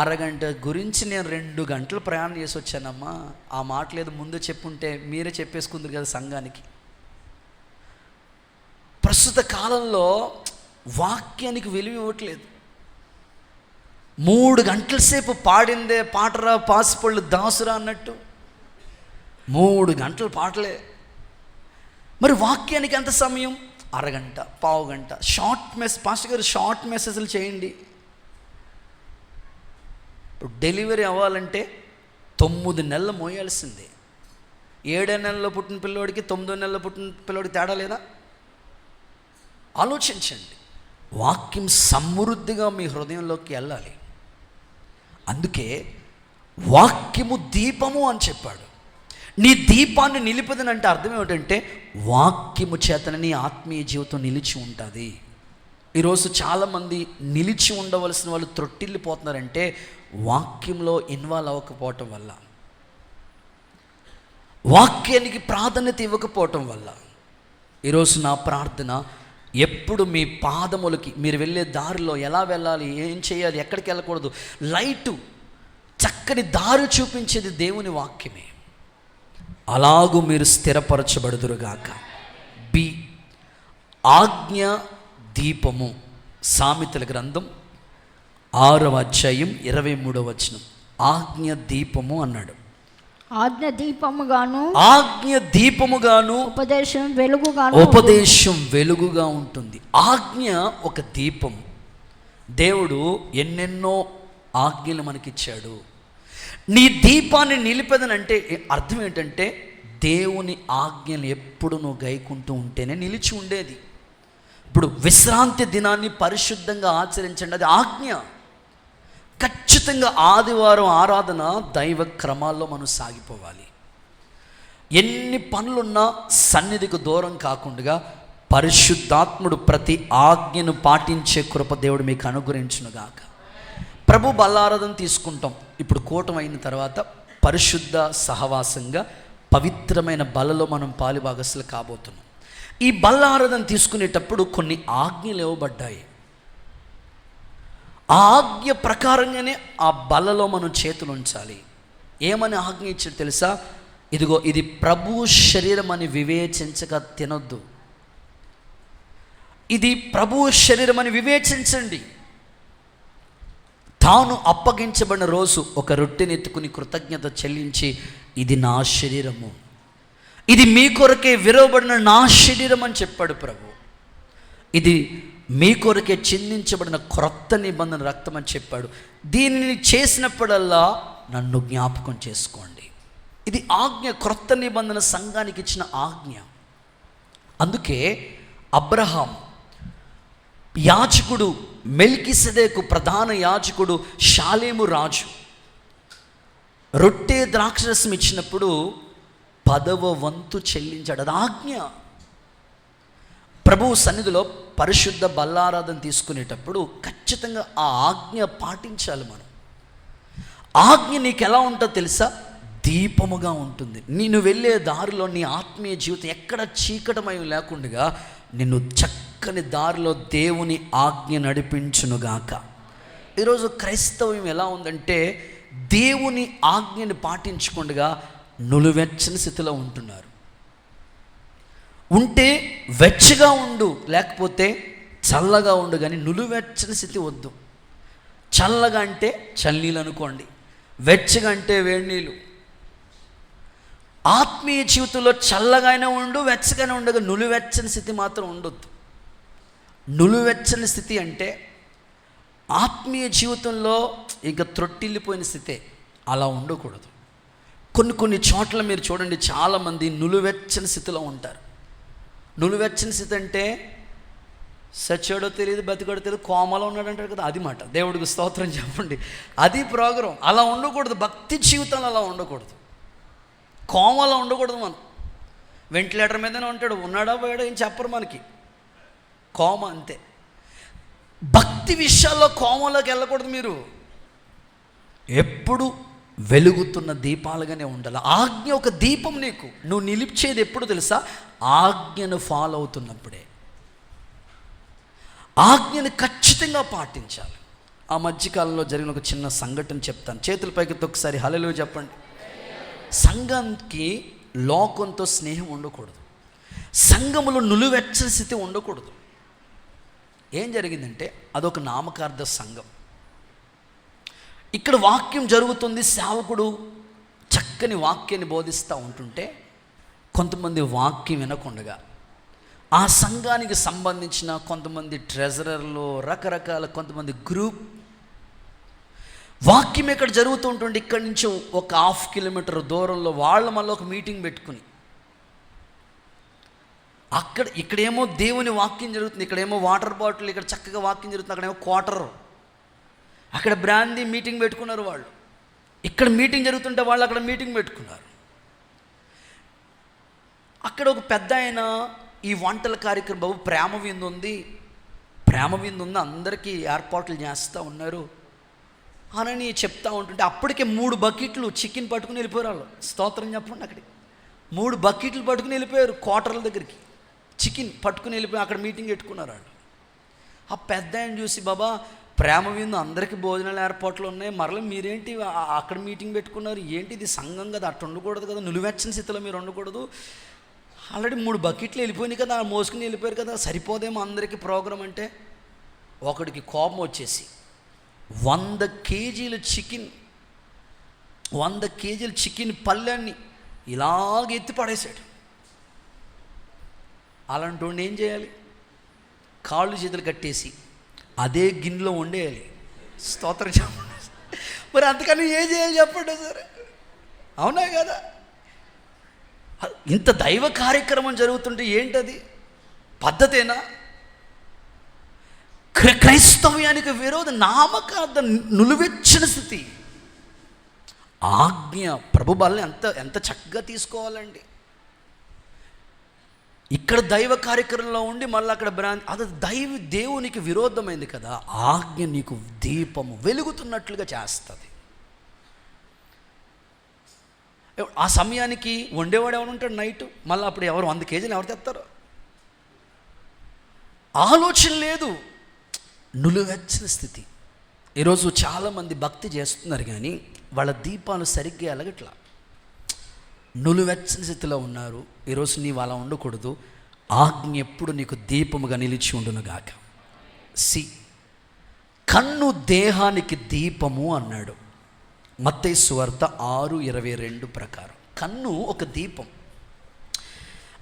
అరగంట గురించి నేను 2 గంటలు ప్రయాణం చేసి వచ్చానమ్మా. ఆ మాట లేదు, ముందు చెప్పుంటే మీరే చెప్పేసుకుందరు కదా సంఘానికి. ప్రస్తుత కాలంలో వాక్యానికి విలువ ఇవ్వట్లేదు. 3 గంటల సేపు పాడిందే పాటరా పాసిపళ్ళు దాసురా అన్నట్టు 3 గంటలు పాటలే. మరి వాక్యానికి ఎంత సమయం? అరగంట, పావు గంట. పాస్టర్ గారు షార్ట్ మెసేజ్లు చేయండి. ఇప్పుడు డెలివరీ అవ్వాలంటే 9 నెలలు మోయాల్సిందే. 7 నెలల్లో పుట్టిన పిల్లోడికి 9 నెలల్లో పుట్టిన పిల్లోడికి తేడా లేదా? ఆలోచించండి. వాక్యం సమృద్ధిగా మీ హృదయంలోకి వెళ్ళాలి. అందుకే వాక్యము దీపము అని చెప్పాడు. నీ దీపాన్ని నిలిపదని అంటే అర్థం ఏమిటంటే వాక్యము చేతన నీ ఆత్మీయ జీవితం నిలిచి ఉంటుంది. ఈరోజు చాలామంది నిలిచి ఉండవలసిన వాళ్ళు త్రొట్టిల్లిపోతున్నారంటే వాక్యంలో ఇన్వాల్వ్ అవ్వకపోవటం వల్ల, వాక్యానికి ప్రాధాన్యత ఇవ్వకపోవటం వల్ల. ఈరోజు నా ప్రార్థన, ఎప్పుడు మీ పాదములకి మీరు వెళ్ళే దారిలో ఎలా వెళ్ళాలి, ఏం చేయాలి, ఎక్కడికి వెళ్ళకూడదు, లైటు చక్కని దారి చూపించేది దేవుని వాక్యమే. అలాగూ మీరు స్థిరపరచబడుదురుగాక. ఆజ్ఞ దీపము. సామెతల గ్రంథం 6వ అధ్యాయం 23వ వచనం. ఆజ్ఞ దీపము అన్నాడు. ఆజ్ఞ దీపముగాను, ఆజ్ఞ దీపముగాను, ఉపదేశం వెలుగుగాను, ఉపదేశం వెలుగుగా ఉంటుంది. ఆజ్ఞ ఒక దీపం. దేవుడు ఎన్నెన్నో ఆజ్ఞలు మనకిచ్చాడు. నీ దీపాన్ని నిలిపేదనంటే అర్థం ఏంటంటే దేవుని ఆజ్ఞలు ఎప్పుడు నువ్వు గైకుంటూ ఉంటేనే నిలిచి ఉండేది. ఇప్పుడు విశ్రాంతి దినాన్ని పరిశుద్ధంగా ఆచరించండి, అది ఆజ్ఞ. ఖచ్చితంగా ఆదివారం ఆరాధన దైవ క్రమాల్లో మనం సాగిపోవాలి. ఎన్ని పనులున్నా సన్నిధికి దూరం కాకుండా పరిశుద్ధాత్ముడు ప్రతి ఆజ్ఞను పాటించే కృప దేవుడు మీకు అనుగ్రహించునుగాక. ప్రభు బల్లారాధన తీసుకుంటాం. ఇప్పుడు కూటం అయిన తర్వాత పరిశుద్ధ సహవాసంగా పవిత్రమైన బలలో మనం పాలుభాగస్తులు కాబోతున్నాం. ఈ బల్లారాధన తీసుకునేటప్పుడు కొన్ని ఆజ్ఞలు ఇవ్వబడ్డాయి. ఆ ఆజ్ఞ ప్రకారంగానే ఆ బలలో మనం చేతులు ఉంచాలి. ఏమని ఆజ్ఞ ఇచ్చాడు తెలుసా? ఇదిగో ఇది ప్రభు శరీరం అని వివేచించక తినొద్దు. ఇది ప్రభు శరీరం అని వివేచించండి. తాను అప్పగించబడిన రోజు ఒక రొట్టెని ఎత్తుకుని కృతజ్ఞత చెల్లించి, ఇది నా శరీరము, ఇది మీ కొరకే విరవబడిన నా శరీరం అని చెప్పాడు ప్రభు. ఇది మీ కొరకే చిందించబడిన క్రొత్త నిబంధన రక్తం అని చెప్పాడు. దీనిని చేసినప్పుడల్లా నన్ను జ్ఞాపకం చేసుకోండి. ఇది ఆజ్ఞ, క్రొత్త నిబంధన సంఘానికి ఇచ్చిన ఆజ్ఞ. అందుకే అబ్రహాం యాజకుడు, మెల్కిసెదెకు ప్రధాన యాజకుడు, షాలేము రాజు రొట్టె ద్రాక్షరసం ఇచ్చినప్పుడు 10వ వంతు చెల్లించాడు. అది ఆజ్ఞ. ప్రభువు సన్నిధిలో పరిశుద్ధ బల్లారాధన తీసుకునేటప్పుడు ఖచ్చితంగా ఆ ఆజ్ఞ పాటించాలి మనం. ఆజ్ఞ నీకు ఎలా ఉంటుందో తెలుసా? దీపముగా ఉంటుంది. నేను వెళ్ళే దారిలో నీ ఆత్మీయ జీవితం ఎక్కడ చీకటమయం లేకుండా నిన్ను చక్కని దారిలో దేవుని ఆజ్ఞ నడిపించునుగాక. ఈరోజు క్రైస్తవ్యం ఎలా ఉందంటే దేవుని ఆజ్ఞని పాటించకుండా నులువెచ్చని స్థితిలో ఉంటున్నారు. ఉంటే వెచ్చగా ఉండు, లేకపోతే చల్లగా ఉండు, కానీ నులువెచ్చని స్థితి వద్దు. చల్లగా అంటే చల్లనీళ్ళు అనుకోండి, వెచ్చగా అంటే వేడి నీళ్ళు. ఆత్మీయ జీవితంలో చల్లగానే ఉండు, వెచ్చగానే ఉండగా నులివెచ్చని స్థితి మాత్రం ఉండొద్దు. నులివెచ్చని స్థితి అంటే ఆత్మీయ జీవితంలో ఇక త్రొట్టిల్లిపోయిన స్థితే, అలా ఉండకూడదు. కొన్ని చోట్ల మీరు చూడండి, చాలామంది నులివెచ్చని స్థితిలో ఉంటారు. నులివెచ్చని స్థితి అంటే సచ్చాడో తెలియదు, బతికాడో తెలియదు, కోమలో ఉన్నాడంటారు కదా, అది మాట. దేవుడికి స్తోత్రం చెప్పండి. అది ప్రోగ్రాం. అలా ఉండకూడదు. భక్తి జీవితంలో అలా ఉండకూడదు. కోమలో ఉండకూడదు. మనం వెంటిలేటర్ మీదనే ఉంటాడు, ఉన్నాడా పోయాడో ఏం చెప్పరు మనకి. కోమ అంతే. భక్తి విషయాల్లో కోమలోకి వెళ్ళకూడదు. మీరు ఎప్పుడు వెలుగుతున్న దీపాలుగానే ఉండాలి. ఆజ్ఞ ఒక దీపం. నీకు నువ్వు నిలిచేది ఎప్పుడు తెలుసా? ఆజ్ఞను ఫాలో అవుతున్నప్పుడే. ఆజ్ఞను ఖచ్చితంగా పాటించాలి. ఆ మధ్యకాలంలో జరిగిన ఒక చిన్న సంఘటన చెప్తాను. చేతుల పైకి ఒకసారి హల్లెలూయా చెప్పండి. సంఘంకి లోకంతో స్నేహం ఉండకూడదు. సంఘములో నులివెచ్చని స్థితి ఉండకూడదు. ఏం జరిగిందంటే అదొక నామకార్థ సంఘం. ఇక్కడ వాక్యం జరుగుతుంది, సేవకుడు చక్కని వాక్యాన్ని బోధిస్తూ ఉంటుంటే కొంతమంది వాక్యం వినకుండగా ఆ సంఘానికి సంబంధించిన కొంతమంది ట్రెజరర్లు, రకరకాల కొంతమంది గ్రూప్ వాక్యం ఇక్కడ జరుగుతూ ఉంటుండే ఇక్కడి నుంచి ఒక 1/2 కిలోమీటర్ దూరంలో వాళ్ళు మళ్ళీ ఒక మీటింగ్ పెట్టుకుని, ఇక్కడేమో దేవుని వాక్యం జరుగుతుంది, ఇక్కడేమో వాటర్ బాటిల్, ఇక్కడ చక్కగా వాక్యం జరుగుతుంది, అక్కడేమో క్వార్టర్, అక్కడ బ్రాందీ మీటింగ్ పెట్టుకున్నారు వాళ్ళు. ఇక్కడ మీటింగ్ జరుగుతుంటే వాళ్ళు అక్కడ మీటింగ్ పెట్టుకున్నారు. అక్కడ ఒక పెద్ద ఆయన ఈ వంటల కార్యక్రమం, బాబు ప్రేమ విందు ఉంది, అందరికీ ఏర్పాట్లు చేస్తూ ఉన్నారు అని చెప్తా ఉంటుంటే అప్పటికే 3 బకెట్లు చికెన్ పట్టుకుని వెళ్ళిపోయారు వాళ్ళు. స్తోత్రం చెప్పండి. అక్కడికి 3 బకెట్లు పట్టుకుని వెళ్ళిపోయారు. క్వార్టర్ల దగ్గరికి చికెన్ పట్టుకుని వెళ్ళిపోయి అక్కడ మీటింగ్ పెట్టుకున్నారు వాళ్ళు. ఆ పెద్ద ఆయన చూసి, బాబా ప్రేమ విందు అందరికీ భోజనాలు ఏర్పాట్లు ఉన్నాయి, మరలా మీరేంటి అక్కడ మీటింగ్ పెట్టుకున్నారు, ఏంటి ఇది సంఘం కదా, అట్లా ఉండకూడదు కదా, నులివెచ్చని స్థితిలో మీరు ఉండకూడదు, ఆల్రెడీ 3 బకెట్లు వెళ్ళిపోయినాయి కదా, మోసుకుని వెళ్ళిపోయారు కదా, సరిపోదేమో అందరికీ ప్రోగ్రాం అంటే. ఒకడికి కోపం వచ్చేసి 100 కేజీల చికెన్ పళ్ళాన్ని ఇలాగ ఎత్తి పడేశాడు. అలాంటి వాడిని ఏం చేయాలి? కాళ్ళు చేతులు కట్టేసి అదే గిన్నెలో వండేయాలి. స్తోత్రం చెప్పండి. మరి అంతకని ఏం చేయాలి చెప్పండి సార్? అవునా కదా? ఇంత దైవ కార్యక్రమం జరుగుతుంటే ఏంటది పద్ధతేనా? క్రైస్తవ్యానికి విరోధ నామకార్థ నులివెచ్చని స్థితి. ఆజ్ఞ ప్రభు బలని ఎంత చక్కగా తీసుకోవాలండి. ఇక్కడ దైవ కార్యక్రమంలో ఉండి మళ్ళీ అక్కడ అది దేవునికి విరోధమైంది కదా. ఆజ్ఞ నీకు దీపము వెలుగుతున్నట్లుగా చేస్తుంది. ఆ సమయానికి వండేవాడు ఎవరు ఉంటాడు నైట్, మళ్ళీ అప్పుడు ఎవరు 100 కేజీలు ఎవరు తెస్తారు? ఆలోచన లేదు. నులివెచ్చని స్థితి. ఈరోజు చాలామంది భక్తి చేస్తున్నారు కానీ వాళ్ళ దీపాలు సరిగ్గా ఎలగట్లా. నులివెచ్చని స్థితిలో ఉన్నారు. ఈరోజు నీవు అలా ఉండకూడదు. ఆజ్ఞ ఎప్పుడు నీకు దీపముగా నిలిచి ఉండునుగాక. కన్ను దేహానికి దీపము అన్నాడు మత్తయి సువార్త 6:22 ప్రకారం. కన్ను ఒక దీపం.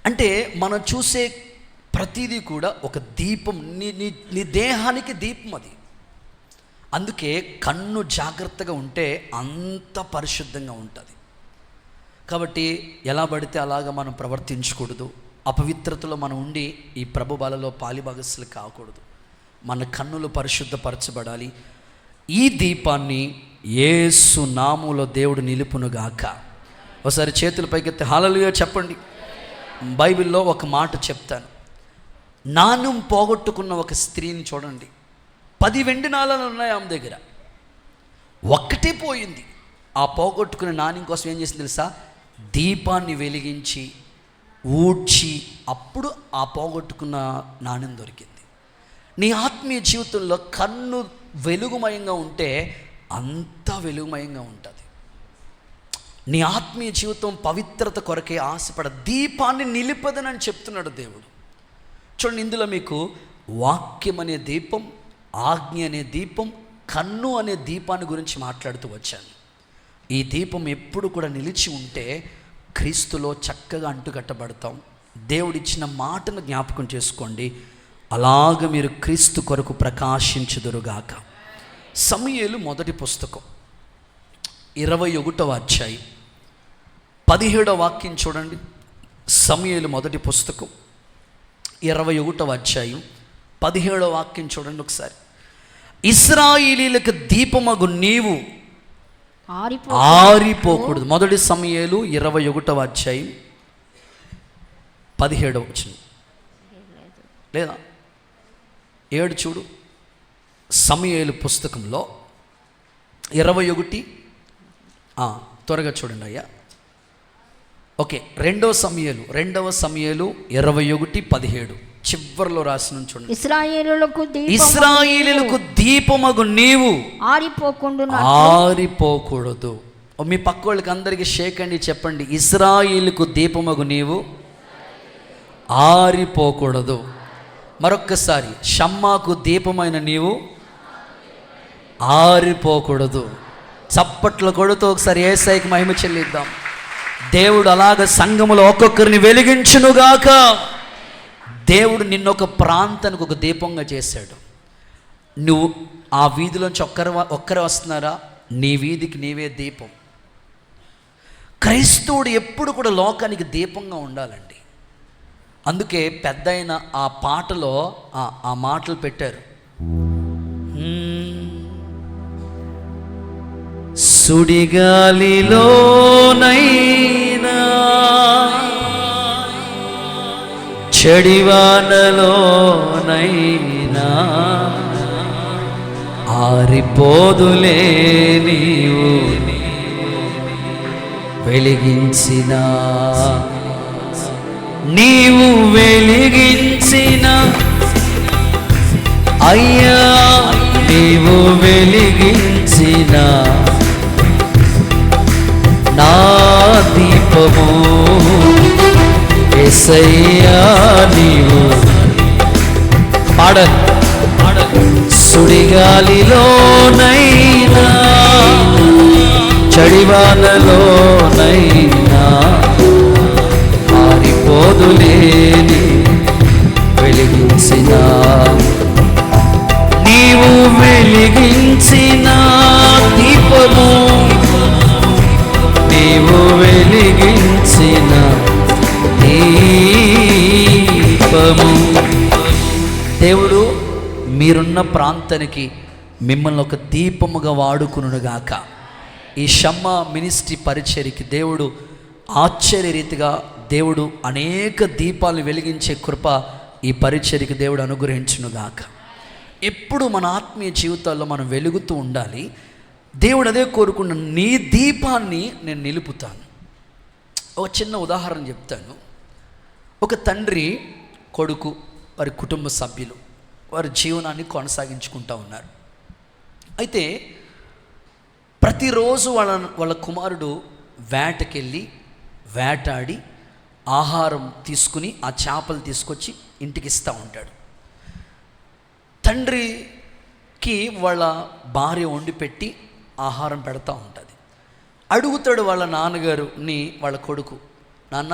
అంటే మనం చూసే ప్రతిదీ కూడా ఒక దీపం. నీ దేహానికి దీపం అది. అందుకే కన్ను జాగ్రత్తగా ఉంటే అంత పరిశుద్ధంగా ఉంటుంది. కాబట్టి ఎలా పడితే అలాగా మనం ప్రవర్తించకూడదు. అపవిత్రతలో మనం ఉండి ఈ ప్రభు బలలో పాలిభాగస్సులు కాకూడదు. మన కన్నులు పరిశుద్ధపరచబడాలి. ఈ దీపాన్ని యేసు నామములో దేవుడు నిలుపునుగాక. ఒకసారి చేతుల పైకెత్తి హల్లెలూయా చెప్పండి. బైబిల్లో ఒక మాట చెప్తాను. నాణ్యం పోగొట్టుకున్న ఒక స్త్రీని చూడండి. 10 వెండి నాణాలు ఉన్నాయి ఆమె దగ్గర, ఒక్కటే పోయింది. ఆ పోగొట్టుకున్న నాణ్యం కోసం ఏం చేసింది తెలుసా? దీపాన్ని వెలిగించి ఊడ్చి అప్పుడు ఆ పోగొట్టుకున్న నాణ్యం దొరికింది. నీ ఆత్మీయ జీవితంలో కన్ను వెలుగుమయంగా ఉంటే అంత వెలుగుమయంగా ఉంటుంది. నీ ఆత్మీయ జీవితం పవిత్రత కొరకే ఆశపడ, దీపాన్ని నిలిపదనని చెప్తున్నాడు దేవుడు. చూడండి, ఇందులో మీకు వాక్యం అనే దీపం, ఆజ్ఞ అనే దీపం, కన్ను అనే దీపాన్ని గురించి మాట్లాడుతూ వచ్చాను. ఈ దీపం ఎప్పుడు కూడా నిలిచి ఉంటే క్రీస్తులో చక్కగా అంటుకట్టబడతాం. దేవుడిచ్చిన మాటను జ్ఞాపకం చేసుకోండి, అలాగ మీరు క్రీస్తు కొరకు ప్రకాశించుదురుగాక. సమూయేలు మొదటి పుస్తకం 21వ అధ్యాయం 17వ వాక్యం చూడండి. సమూయేలు మొదటి పుస్తకం 21వ అధ్యాయం 17వ వాక్యం చూడండి ఒకసారి. ఇశ్రాయేలీయులకు దీపమగు నీవు ఆరిపోకూడదు. మొదటి సమూయేలు 21వ అధ్యాయం 17వ వచనం లేదా 7 చూడు. సమూయేలు పుస్తకంలో 21 త్వరగా చూడండి అయ్యా. ఓకే, 2వ సమూయేలు 21:17 చివరిలో రాసిన చూడండి. ఇశ్రాయేలీయులకు దీపమగు నీవు ఆరిపోకూడదు. మీ పక్క వాళ్ళకి అందరికీ షేక్ అండి చెప్పండి, ఇశ్రాయేలుకు దీపమగు నీవు ఆరిపోకూడదు. మరొక్కసారి, షమ్మాకు దీపమైన నీవు ఆరిపోకూడదు. చప్పట్లు కొడుతూ ఒకసారి యేసయ్యకి మహిమ చెల్లిద్దాం. దేవుడు అలాగ సంఘములో ఒక్కొక్కరిని వెలిగించునుగాక. దేవుడు నిన్నొక ప్రాంతానికి ఒక దీపంగా చేశాడు. నువ్వు ఆ వీధిలోంచి ఒక్కరే వస్తున్నారా, నీ వీధికి నీవే దీపం. క్రైస్తవుడు ఎప్పుడు కూడా లోకానికి దీపంగా ఉండాలండి. అందుకే పెద్దయిన ఆ పాటలో ఆ మాటలు పెట్టారు. సుడిగాలిలోనైనా చెడివానలోనైనా ఆరిపోదులే నీవు వెలిగించిన అయ్యా నీవు వెలిగించిన నా దీపము యేసయ్యా నీవు. సుడిగాలిలోనైనా చడివానలోనైనా ఆరిపోదులేని వెలిగించిన నీవు వెలిగించిన దీపము, నీవు వెలిగించిన దీపము. దేవుడు మీరున్న ప్రాంతానికి మిమ్మల్ని ఒక దీపముగా వాడుకునుగాక. ఈ షమ్మ మినిస్ట్రీ పరిచర్యకి దేవుడు ఆశ్చర్యరీతిగా దేవుడు అనేక దీపాలు వెలిగించే కృప ఈ పరిచర్యకి దేవుడు అనుగ్రహించునుగాక. ఎప్పుడు మన ఆత్మీయ జీవితాల్లో మనం వెలుగుతూ ఉండాలి. దేవుడు అదే కోరుకున్న, నీ దీపాన్ని నేను నిలుపుతాను. ఒక చిన్న ఉదాహరణ చెప్తాను. ఒక తండ్రి, కొడుకు, వారి కుటుంబ సభ్యులు వారి జీవనాన్ని కొనసాగించుకుంటూ ఉన్నారు. అయితే ప్రతిరోజు వాళ్ళ కుమారుడు వేటకెళ్ళి వేటాడి ఆహారం తీసుకుని ఆ చేపలు తీసుకొచ్చి ఇంటికి ఇస్తూ ఉంటాడు. తండ్రికి వాళ్ళ భార్య వండి పెట్టి ఆహారం పెడతా ఉంటుంది. అడుగుతాడు వాళ్ళ నాన్నగారుని వాళ్ళ కొడుకు, నాన్న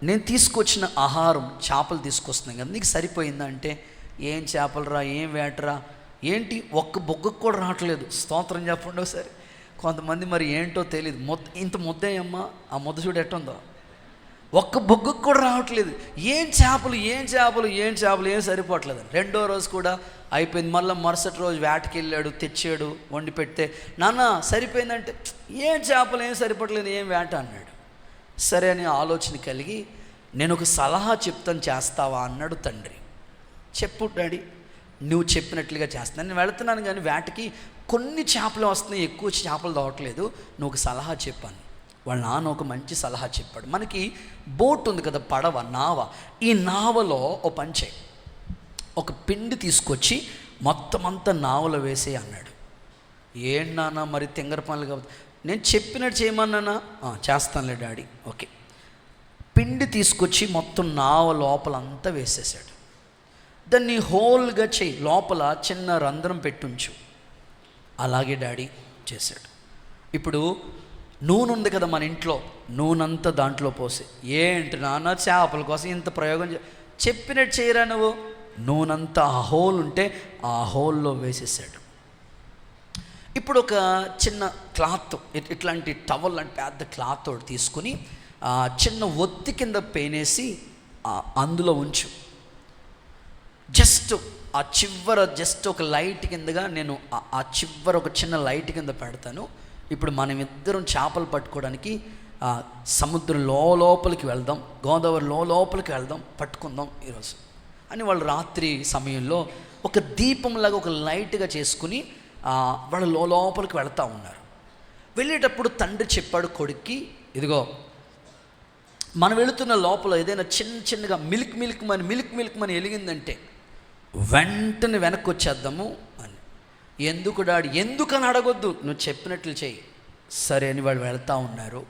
నేను తీసుకొచ్చిన ఆహారం చేపలు తీసుకొస్తున్నాను కదా, నీకు సరిపోయిందా అంటే, ఏం చేపలు రా, ఏం వేటరా, ఏంటి ఒక్క బొగ్గకు కూడా రావట్లేదు. స్తోత్రం చెప్పండి ఒకసారి. కొంతమంది మరి ఏంటో తెలియదు, ఇంత ముద్దయ్యమ్మా, ఆ ముద్ద చూడు ఎట్టుందో, ఒక్క బొగ్గకు కూడా రావట్లేదు. ఏం చేపలు ఏం సరిపోవట్లేదు. రెండో రోజు కూడా అయిపోయింది. మళ్ళీ మరుసటి రోజు వేటకి వెళ్ళాడు, తెచ్చాడు, వండి పెడితే, నాన్న సరిపోయిందంటే, ఏం చేపలు ఏం సరిపోవట్లేదు, ఏం వేట అన్నాడు. సరే అని ఆలోచన కలిగి, నేను ఒక సలహా చెప్తాను, చేస్తావా అన్నాడు తండ్రి. చెప్పు డాడీ, నువ్వు చెప్పినట్లుగా చేస్తాను. నేను వెళుతున్నాను కానీ వేటకి కొన్ని చేపలు వస్తున్నాయి, ఎక్కువ చేపలు దొరకలేదు, నువ్వు ఒక సలహా చెప్పాను. వాళ్ళ నాన్న ఒక మంచి సలహా చెప్పాడు. మనకి బోట్ ఉంది కదా, పడవ, నావ. ఈ నావలో ఓ పంచే, ఒక పిండి తీసుకొచ్చి మొత్తం అంతా నావలో వేసే అన్నాడు. ఏం నాన్న మరి తింగర పనులు కాబట్టి, నేను చెప్పినట్టు చేయమన్నానా, చేస్తానులే డాడీ, ఓకే. పిండి తీసుకొచ్చి మొత్తం నావ లోపలంతా వేసేసాడు. దాన్ని హోల్గా చేయి, లోపల చిన్న రంధ్రం పెట్టుంచు. అలాగే డాడీ చేశాడు. ఇప్పుడు నూనె ఉంది కదా మన ఇంట్లో, నూనెంతా దాంట్లో పోసి, ఏంటి నాన్న చేపల కోసం ఇంత ప్రయోగం చెప్పినట్టు చేయరా నువ్వు. నూనెంతా ఆ హోల్ ఉంటే ఆ హోల్లో వేసేసాడు. ఇప్పుడు ఒక చిన్న క్లాత్, ఇట్లాంటి టవల్ అంటే పెద్ద క్లాత్ ఒకటి తీసుకుని చిన్న ఒత్తి కింద పేనేసి అందులో ఉంచు. జస్ట్ ఆ చివర జస్ట్ ఒక లైట్ కిందగా నేను ఆ చివర ఒక చిన్న లైట్ కింద పెడతాను. ఇప్పుడు మనం ఇద్దరం చేపలు పట్టుకోవడానికి సముద్రం లోపలికి వెళ్దాం, గోదావరి లోపలికి వెళ్దాం, పట్టుకుందాం ఈరోజు అని వాళ్ళు రాత్రి సమయంలో ఒక దీపంలాగా ఒక లైట్గా చేసుకుని వాళ్ళు లోపలికి వెళ్తూ ఉన్నారు. వెళ్ళేటప్పుడు తండ్రి చెప్పాడు కొడుక్కి, ఇదిగో మనం వెళుతున్న లోపల ఏదైనా చిన్నగా మిల్క్ మని వెలిగిందంటే వెంటనే వెనక్కి వచ్చేద్దాము అని. ఎందుకు డాడీ? ఎందుకని అడగొద్దు, నువ్వు చెప్పినట్లు చెయ్యి. సరే అని వాళ్ళు వెళ్తూ ఉన్నారు.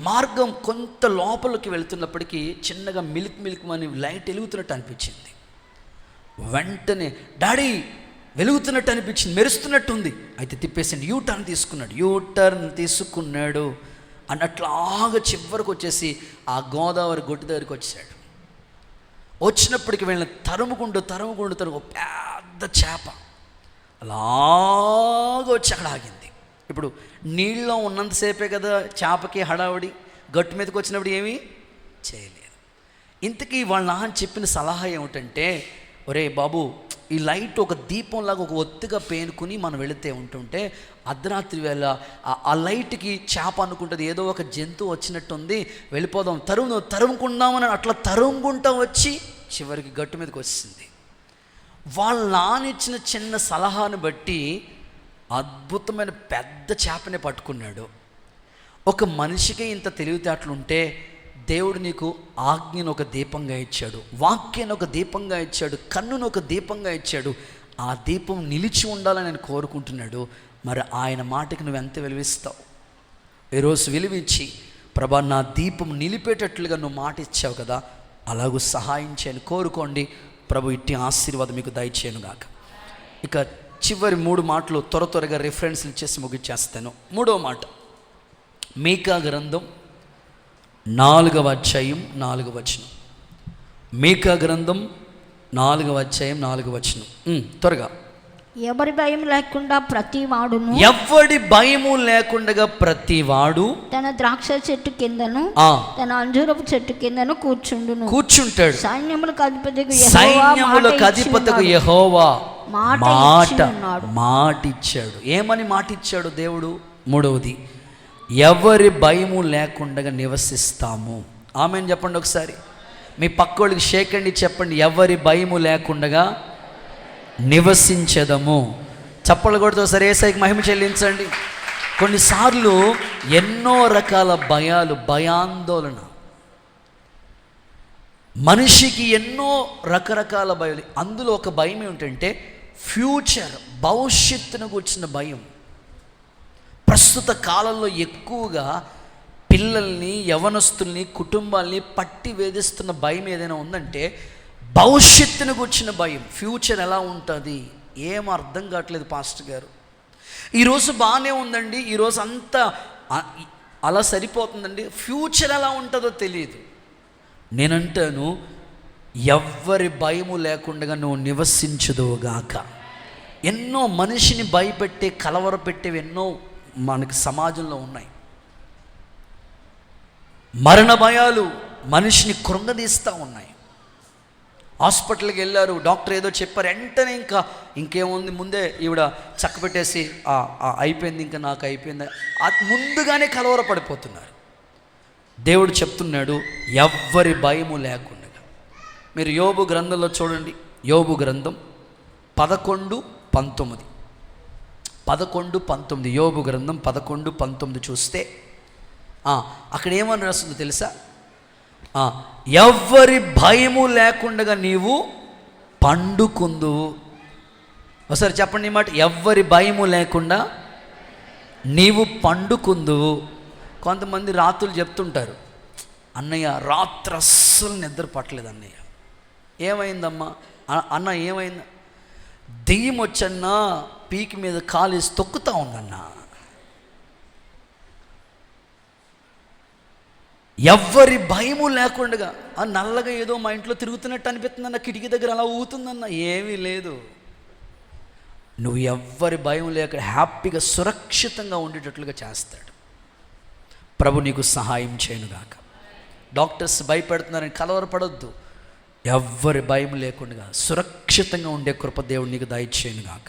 మార్గం కొంత లోపలికి వెళ్తున్నప్పటికీ చిన్నగా మిల్క్ మని లైట్ వెలుగుతున్నట్టు అనిపించింది. వెంటనే డాడీ వెలుగుతున్నట్టు అనిపించింది, మెరుస్తున్నట్టుంది, అయితే తిప్పేసింది. యూటర్న్ తీసుకున్నాడు అన్నట్లాగా చివరికి వచ్చేసి ఆ గోదావరి గొడ్డు దగ్గరికి వచ్చాడు. వచ్చినప్పటికి వీళ్ళని తరుముకుంటూ ఒక పెద్ద చేప అలాగ వచ్చి అక్కడ ఆగింది. ఇప్పుడు నీళ్ళలో ఉన్నంతసేపే కదా చేపకి హడావుడి, గట్టు మీదకి వచ్చినప్పుడు ఏమీ చేయలేదు. ఇంతకీ వాళ్ళ నాన్న చెప్పిన సలహా ఏమిటంటే, ఒరే బాబు, ఈ లైట్ ఒక దీపంలాగా ఒక ఒత్తిగా పేనుకుని మనం వెళితే ఉంటుంటే అర్ధరాత్రి వేళ ఆ లైట్కి చేప అనుకుంటుంది ఏదో ఒక జంతువు వచ్చినట్టుంది, వెళ్ళిపోదాం, తరుముకుందామని అట్లా తరుముకుంటా వచ్చి చివరికి గట్టు మీదకి వచ్చింది. వాళ్ళ నానిచ్చిన చిన్న సలహాను బట్టి అద్భుతమైన పెద్ద చేపని పట్టుకున్నాడు. ఒక మనిషికే ఇంత తెలివితేటలుంటే దేవుడు నీకు ఆజ్ఞను ఒక దీపంగా ఇచ్చాడు, వాక్యాన్ని ఒక దీపంగా ఇచ్చాడు, కన్నును ఒక దీపంగా ఇచ్చాడు. ఆ దీపం నిలిచి ఉండాలని నేను కోరుకుంటున్నాడు. మరి ఆయన మాటకి నువ్వు ఎంత విలువిస్తావు? ఈరోజు విలువించి, ప్రభా నా దీపం నిలిపేటట్లుగా నువ్వు మాట ఇచ్చావు కదా, అలాగూ సహాయం చేయని కోరుకోండి. ప్రభు ఇట్టి ఆశీర్వాదం మీకు దయచేయను గాక. ఇక చివరి 3 మాటలు త్వరగా రిఫరెన్స్లు ఇచ్చేసి ముగిచ్చేస్తాను. 3వ మాట, మీకా గ్రంథం 4వ అధ్యాయం 4వ వచనం. మీకా గ్రంథం 4వ అధ్యాయం 4వ వచనం. త్వరగా. ఎవరి భయం లేకుండా ప్రతివాడును, ఎవడి భయము లేకుండా ప్రతివాడు తన ద్రాక్ష చెట్టు కిందను తన అంజూరపు చెట్టు కిందను కూర్చుంటాడు. సైన్యములకు అధిపతికి యెహోవా మాట ఇచ్చాడు. ఏమని మాట ఇచ్చాడు దేవుడు? 3వది, ఎవరి భయము లేకుండా నివసిస్తాము. ఆమెను చెప్పండి ఒకసారి. మీ పక్కోళ్ళకి షేక్ అండి చెప్పండి, ఎవరి భయము లేకుండా నివసించదము. చప్పలు కొడుతూ సరే ఏసైకి మహిమ చెల్లించండి. కొన్నిసార్లు ఎన్నో రకాల భయాందోళన, మనిషికి ఎన్నో రకరకాల భయాలు. అందులో ఒక భయం ఏమిటంటే ఫ్యూచర్, భవిష్యత్తును కూర్చున్న భయం. ప్రస్తుత కాలంలో ఎక్కువగా పిల్లల్ని, యవనస్తుల్ని, కుటుంబాల్ని పట్టి వేధిస్తున్న భయం ఏదైనా ఉందంటే భవిష్యత్తును కూర్చున్న భయం. ఫ్యూచర్ ఎలా ఉంటుంది ఏం అర్థం కావట్లేదు పాస్టర్ గారు. ఈరోజు బాగానే ఉందండి, ఈరోజు అంతా అలా సరిపోతుందండి, ఫ్యూచర్ ఎలా ఉంటుందో తెలియదు. నేనంటాను, ఎవ్వరి భయము లేకుండా నువ్వు నివసించుదువుగాక. ఎన్నో మనిషిని భయపెట్టే, కలవరపెట్టేవి ఎన్నో మనకి సమాజంలో ఉన్నాయి. మరణ భయాలు మనిషిని కృంగదీస్తూ ఉన్నాయి. హాస్పిటల్కి వెళ్ళారు, డాక్టర్ ఏదో చెప్పారు, వెంటనే ఇంకేముంది, ముందే ఈవిడ చక్కబెట్టేసి అయిపోయింది, ఇంకా నాకు అయిపోయింది, ముందుగానే కలవరపడిపోతున్నారు. దేవుడు చెప్తున్నాడు, ఎవ్వరి భయము లేకుండా. మీరు యోబు గ్రంథంలో చూడండి, యోబు గ్రంథం 11:19. 11:19 యోబు గ్రంథం 11:19 చూస్తే అక్కడ ఏమని రాస్తుందో తెలుసా? ఎవ్వరి భయము లేకుండా నీవు పండుకుందువు. ఒకసారి చెప్పండి ఈ మాట, ఎవ్వరి భయము లేకుండా నీవు పండుకుందువు. కొంతమంది రాత్రులు చెప్తుంటారు, అన్నయ్య రాత్రి అస్సలు నిద్ర పట్టలేదు అన్నయ్య. ఏమైందమ్మా? అన్న ఏమైంది? దెయ్యం వచ్చన్నా పీకి మీద కాలేసి తొక్కుతా ఉందన్నా. ఎవ్వరి భయము లేకుండా ఆ నల్లగా ఏదో మా ఇంట్లో తిరుగుతున్నట్టు అనిపిస్తుందన్న, కిటికీ దగ్గర అలా ఊగుతుందన్న, ఏమీ లేదు. నువ్వు ఎవ్వరి భయం లేక హ్యాపీగా సురక్షితంగా ఉండేటట్లుగా చేస్తాడు. ప్రభు నీకు సహాయం చేయనుగాక. డాక్టర్స్ భయపెడుతున్నారని కలవరపడొద్దు. ఎవ్వరి భయం లేకుండా సురక్షితంగా ఉండే కృప దేవుడు నీకు దయచేయనుగాక.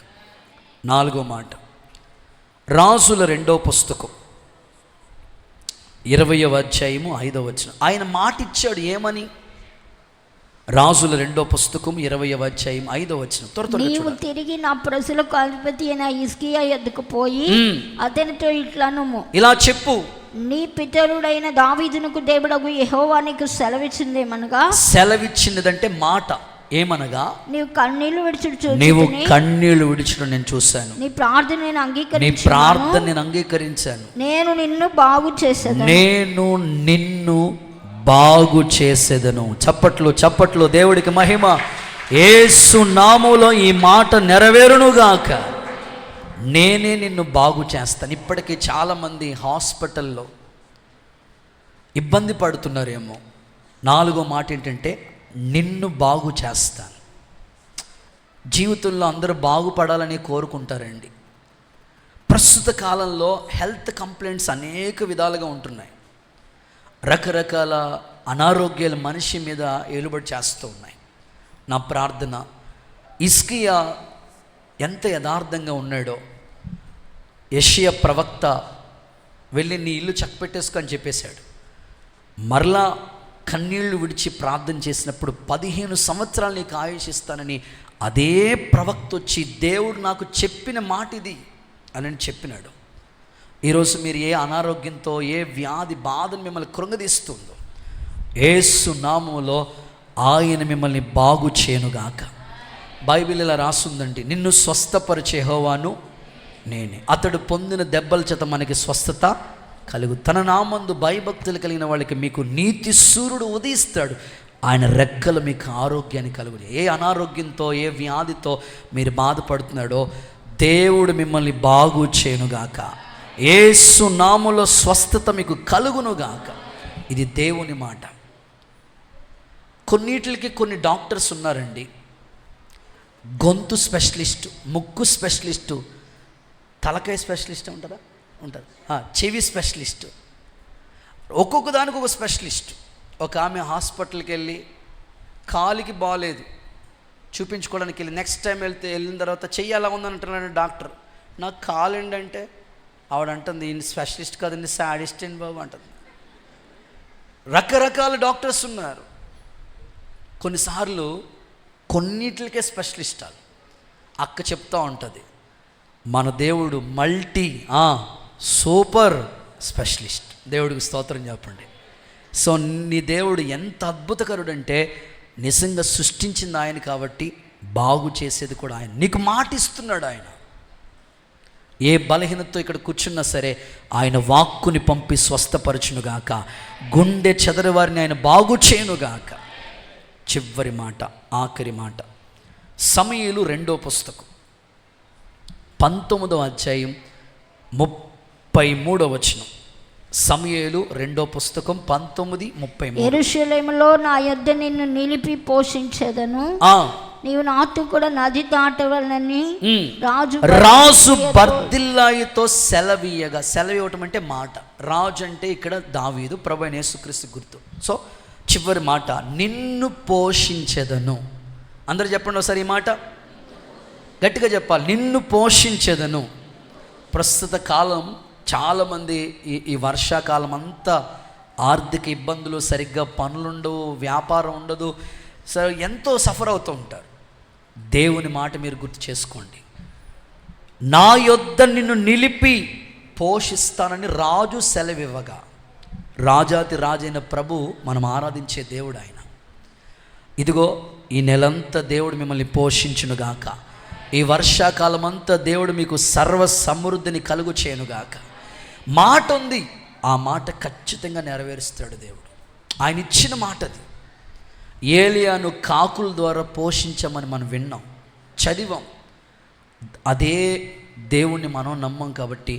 4వ మాట, రాజుల 2వ పుస్తకం 20వ అధ్యాయము 5వ వచనం. ఆయన మాట ఇచ్చాడు ఏమని? రాజుల 2వ పుస్తకం 20వ అధ్యాయం 5వ వచనం. నీవు తిరిగి నా ప్రజలకు అధిపతి అయిన హిజ్కియా యొద్దకు పోయి అతనితో ఇట్లనుము, ఇలా చెప్పు, నీ పితరుడైన దావీదునకు దేవుడగు యెహోవా నీకు సెలవిచ్చిందేమనగా. సెలవిచ్చినదంటే మాట ఏమనగా, నీవు కన్నీళ్లు విడిచడం నేను చూశాను. నీ ప్రార్థన నేను అంగీకరించాను. నేను నిన్ను బాగు చేసేదను. చప్పట్లు దేవుడికి మహిమ. యేసు నామములో ఈ మాట నెరవేరునుగాక. నేనే నిన్ను బాగు చేస్తాను. ఇప్పటికీ చాలామంది హాస్పిటల్లో ఇబ్బంది పడుతున్నారేమో. 4వ మాట ఏంటంటే, నిన్ను బాగు చేస్తాను. జీవితంలో అందరూ బాగుపడాలని కోరుకుంటారండి. ప్రస్తుత కాలంలో హెల్త్ కంప్లైంట్స్ అనేక విధాలుగా ఉంటున్నాయి. రకరకాల అనారోగ్యాలు మనిషి మీద ఏలుబడి చేస్తూ ఉన్నాయి. నా ప్రార్థన, హిజ్కియా ఎంత యథార్థంగా ఉన్నాడో, యెషయా ప్రవక్త వెళ్ళి నీ ఇల్లు చక్కపెట్టేసుకో అని చెప్పేశాడు. మరలా కన్నీళ్లు విడిచి ప్రార్థన చేసినప్పుడు 15 సంవత్సరాలు నీకు ఆయుషిస్తానని అదే ప్రవక్త వచ్చి దేవుడు నాకు చెప్పిన మాట ఇది అని చెప్పినాడు. ఈరోజు మీరు ఏ అనారోగ్యంతో, ఏ వ్యాధి బాధను మిమ్మల్ని కృంగదీస్తుందో, యేసు నామములో ఆయన మిమ్మల్ని బాగు చేయనుగాక. బైబిల్ ఇలా రాస్తుందండి, నిన్ను స్వస్థపరిచే యెహోవాను నేనే, అతడు పొందిన దెబ్బల చేత మనకి స్వస్థత కలుగు. తన నామందు భయభక్తులు కలిగిన వాళ్ళకి మీకు నీతి సూర్యుడు ఉదయిస్తాడు. ఆయన రెక్కలు మీకు ఆరోగ్యాన్ని కలుగు. ఏ అనారోగ్యంతో, ఏ వ్యాధితో మీరు బాధపడుతున్నాడో దేవుడు మిమ్మల్ని బాగు చేయనుగాక. యేసు నామములో స్వస్థత మీకు కలుగునుగాక. ఇది దేవుని మాట. కొన్నిటికి కొన్ని డాక్టర్స్ ఉన్నారండి. గొంతు స్పెషలిస్టు, ముక్కు స్పెషలిస్టు, తలకాయ స్పెషలిస్ట్ ఉంటారు, చెవి స్పెషలిస్టు, ఒక్కొక్క దానికి ఒక స్పెషలిస్ట్. ఒక ఆమె హాస్పిటల్కి వెళ్ళి కాలికి బాగాలేదు చూపించుకోవడానికి వెళ్ళి, నెక్స్ట్ టైం వెళ్ళిన తర్వాత చెయ్యి ఎలా ఉందని అంటున్నాడు డాక్టర్. నాకు కాలండి అంటే ఆవిడ అంటుంది, ఈయన స్పెషలిస్ట్ కదండి, సాడిస్ట్ అండి బాబు అంటుంది. రకరకాల డాక్టర్స్ ఉన్నారు. కొన్నిసార్లు కొన్నిటికే స్పెషలిస్టాలు. అక్క చెప్తూ ఉంటుంది, మన దేవుడు సూపర్ స్పెషలిస్ట్. దేవుడికి స్తోత్రం చెప్పండి. సో నీ దేవుడు ఎంత అద్భుతకరుడు అంటే, నిజంగా సృష్టించింది ఆయన కాబట్టి బాగు చేసేది కూడా ఆయన. నీకు మాట ఇస్తున్నాడు ఆయన. ఏ బలహీనతతో ఇక్కడ కూర్చున్నా సరే ఆయన వాక్కుని పంపి స్వస్థపరచునుగాక. గుండె చెదరి వారిని ఆయన బాగు చేయునుగాక. చివరి మాట, ఆఖరి మాట, సమూయేలు 2వ పుస్తకం 19వ అధ్యాయం 33వ వచనం. సమూయేలు 2వ పుస్తకం 19:33. యెరూషలేములో నా యొద్ద నిన్ను నిలిపి పోషించెదను, నీవు నాతో కూడా నది దాటవలనని రాజు బర్జిల్లాయితో సెలవీయగా. సెలవివ్వటం అంటే మాట. రాజు అంటే ఇక్కడ దావీదు, ప్రభు అయిన యేసుక్రీస్తు గుర్తు. సో చివరి మాట, నిన్ను పోషించెదను. అందరూ చెప్పండి ఒకసారి ఈ మాట గట్టిగా చెప్పాలి, నిన్ను పోషించెదను. ప్రస్తుత కాలం చాలామంది ఈ వర్షాకాలం అంతా ఆర్థిక ఇబ్బందులు, సరిగ్గా పనులుండవు, వ్యాపారం ఉండదు, సరే ఎంతో సఫర్ అవుతూ ఉంటారు. దేవుని మాట మీరు గుర్తు చేసుకోండి. నా యొద్ద నిన్ను నిలిపి పోషిస్తానని రాజు సెలవివ్వగా. రాజాతి రాజైన ప్రభు మనం ఆరాధించే దేవుడు ఆయన. ఇదిగో ఈ నెలంతా దేవుడు మిమ్మల్ని పోషించునుగాక. ఈ వర్షాకాలం అంతా దేవుడు మీకు సర్వ సమృద్ధిని కలుగు చేయనుగాక. మాట ఉంది, ఆ మాట ఖచ్చితంగా నెరవేరుస్తాడు దేవుడు. ఆయన ఇచ్చిన మాట అది. ఏలియాను కాకుల ద్వారా పోషించమని మనం విన్నాం, చదివాం. అదే దేవుణ్ణి మనం నమ్మం కాబట్టి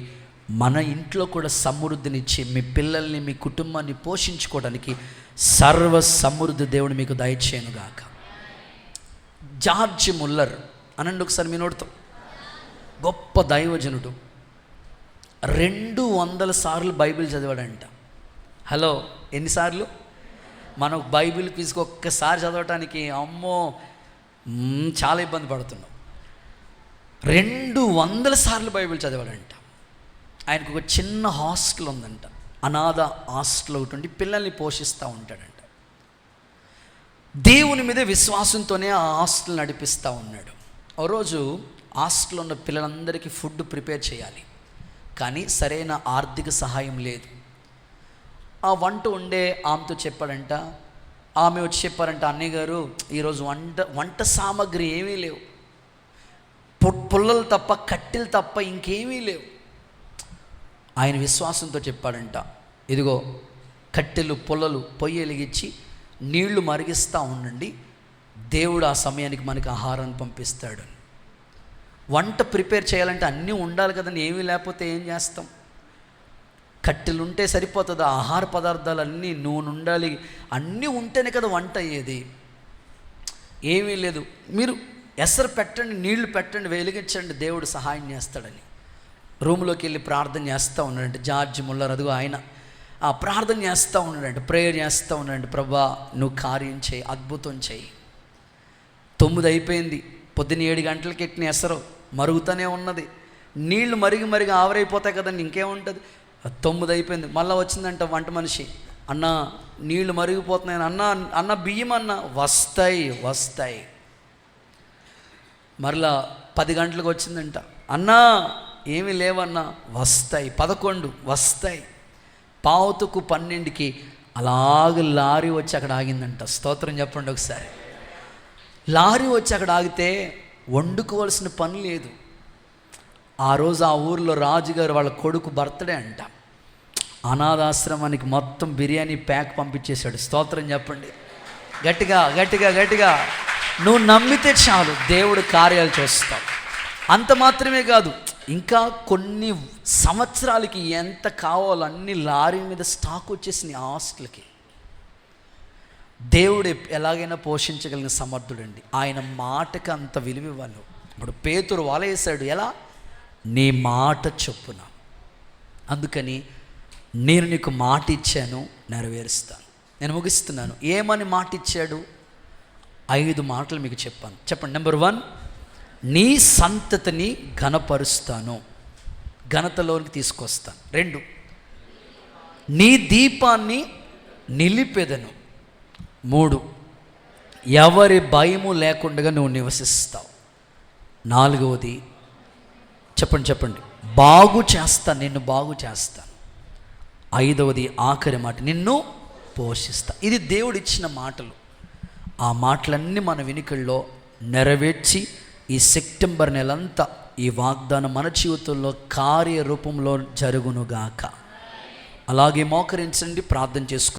మన ఇంట్లో కూడా సమృద్ధినిచ్చి మీ పిల్లల్ని మీ కుటుంబాన్ని పోషించుకోవడానికి సర్వ సమృద్ధి దేవుడు మీకు దయచేయనుగాక. జార్జ్ ముల్లర్ అనండి ఒకసారి మీ నోటితో. గొప్ప దైవజనుడు, 200 సార్లు బైబిల్ చదివాడంట. హలో, ఎన్నిసార్లు? మనం బైబిల్ ఫీజుకి ఒక్కసారి చదవటానికి అమ్మో చాలా ఇబ్బంది పడుతున్నాం. 200 సార్లు బైబిల్ చదివాడంట. ఆయనకు ఒక చిన్న హాస్టల్ ఉందంట, అనాథ హాస్టల్ ఒకటి ఉండి పిల్లల్ని పోషిస్తూ ఉంటాడంట. దేవుని మీద విశ్వాసంతోనే ఆ హాస్టల్ నడిపిస్తూ ఉన్నాడు. ఓ రోజు హాస్టల్లో ఉన్న పిల్లలందరికీ ఫుడ్ ప్రిపేర్ చేయాలి, కానీ సరైన ఆర్థిక సహాయం లేదు. ఆ వంట ఉండే ఆమెతో చెప్పాడంట. ఆమె వచ్చి చెప్పారంట, అన్నయ్య గారు ఈరోజు వంట సామాగ్రి ఏమీ లేవు, పుల్లలు తప్ప కట్టెలు తప్ప ఇంకేమీ లేవు. ఆయన విశ్వాసంతో చెప్పాడంట, ఇదిగో కట్టెలు పుల్లలు పొయ్యి వెలిగించి నీళ్లు మరిగిస్తూ ఉండండి, దేవుడు ఆ సమయానికి మనకి ఆహారాన్ని పంపిస్తాడు. వంట ప్రిపేర్ చేయాలంటే అన్నీ ఉండాలి కదండి, ఏమీ లేకపోతే ఏం చేస్తాం? కట్టెలు ఉంటే సరిపోతుంది, ఆహార పదార్థాలు అన్నీ, నూనె ఉండాలి, అన్నీ ఉంటేనే కదా వంట అయ్యేది. ఏమీ లేదు, మీరు ఎసరు పెట్టండి, నీళ్లు పెట్టండి, వెలిగించండి, దేవుడు సహాయం చేస్తాడని రూమ్లోకి వెళ్ళి ప్రార్థన చేస్తూ ఉన్నాడంటే జార్జ్ ముల్లర్. అదిగో ఆయన ఆ ప్రార్థన చేస్తూ ఉన్నాడంటే, ప్రేయర్ చేస్తూ ఉన్నాడంటే, ప్రభా నువ్వు కార్యం చేయి, అద్భుతం చేయి. 9 అయిపోయింది, పొద్దున్న 7 గంటలకి ఎట్టిన ఎసరు మరుగుతూనే ఉన్నది, నీళ్లు మరిగి ఆవిరైపోతాయి కదండి, ఇంకేముంటుంది. 9 అయిపోయింది, మళ్ళీ వచ్చిందంట వంట మనిషి, అన్న నీళ్లు మరిగిపోతున్నాయి, అన్న బియ్యం అన్న వస్తాయి. మరలా 10 గంటలకు వచ్చిందంట, అన్నా ఏమీ లేవన్నా, వస్తాయి. 11 వస్తాయి. 11:12కి అలాగ లారీ వచ్చి అక్కడ ఆగిందంట. స్తోత్రం చెప్పండి ఒకసారి. లారీ వచ్చి అక్కడ ఆగితే వండుకోవాల్సిన పని లేదు. ఆ రోజు ఆ ఊరిలో రాజుగారు వాళ్ళ కొడుకు బర్త్డే అంట. అనాథాశ్రమానికి మొత్తం బిర్యానీ ప్యాక్ పంపించేశాడు. స్తోత్రం చెప్పండి గట్టిగా. నువ్వు నమ్మితే చాలు, దేవుడు కార్యాలు చేస్తావు. అంత మాత్రమే కాదు, ఇంకా కొన్ని సంవత్సరాలకి ఎంత కావాలో అన్ని లారీ మీద స్టాక్ వచ్చేసింది ఆ హాస్టల్కి. దేవుడు ఎలాగైనా పోషించగలిగిన సమర్థుడండి. ఆయన మాటకి అంత విలువ ఇవ్వాలి. ఇప్పుడు పేతురు వల వేశాడు, ఎలా? నీ మాట చొప్పున. అందుకని నేను నీకు మాట ఇచ్చాను, నెరవేరుస్తాను. నేను ముగిస్తున్నాను. ఏమని మాట ఇచ్చాడు? 5 మాటలు మీకు చెప్పాను. చెప్పండి. నెంబర్ 1, నీ సంతతిని ఘనపరుస్తాను, ఘనతలోనికి తీసుకొస్తాను. 2, నీ దీపాన్ని నిలిపెదను. 3, ఎవరి భయము లేకుండా నువ్వు నివసిస్తావు. 4వది చెప్పండి, బాగు చేస్తాను, నిన్ను బాగు చేస్తాను. 5వది ఆఖరి మాట, నిన్ను పోషిస్తా. ఇది దేవుడు ఇచ్చిన మాటలు. ఆ మాటలన్నీ మన వినికిల్లో నెరవేర్చి ఈ సెప్టెంబర్ నెలంతా ఈ వాగ్దానం మన జీవితంలో కార్యరూపంలో జరుగునుగాక. అలాగే మోకరించండి, ప్రార్థన చేసుకో.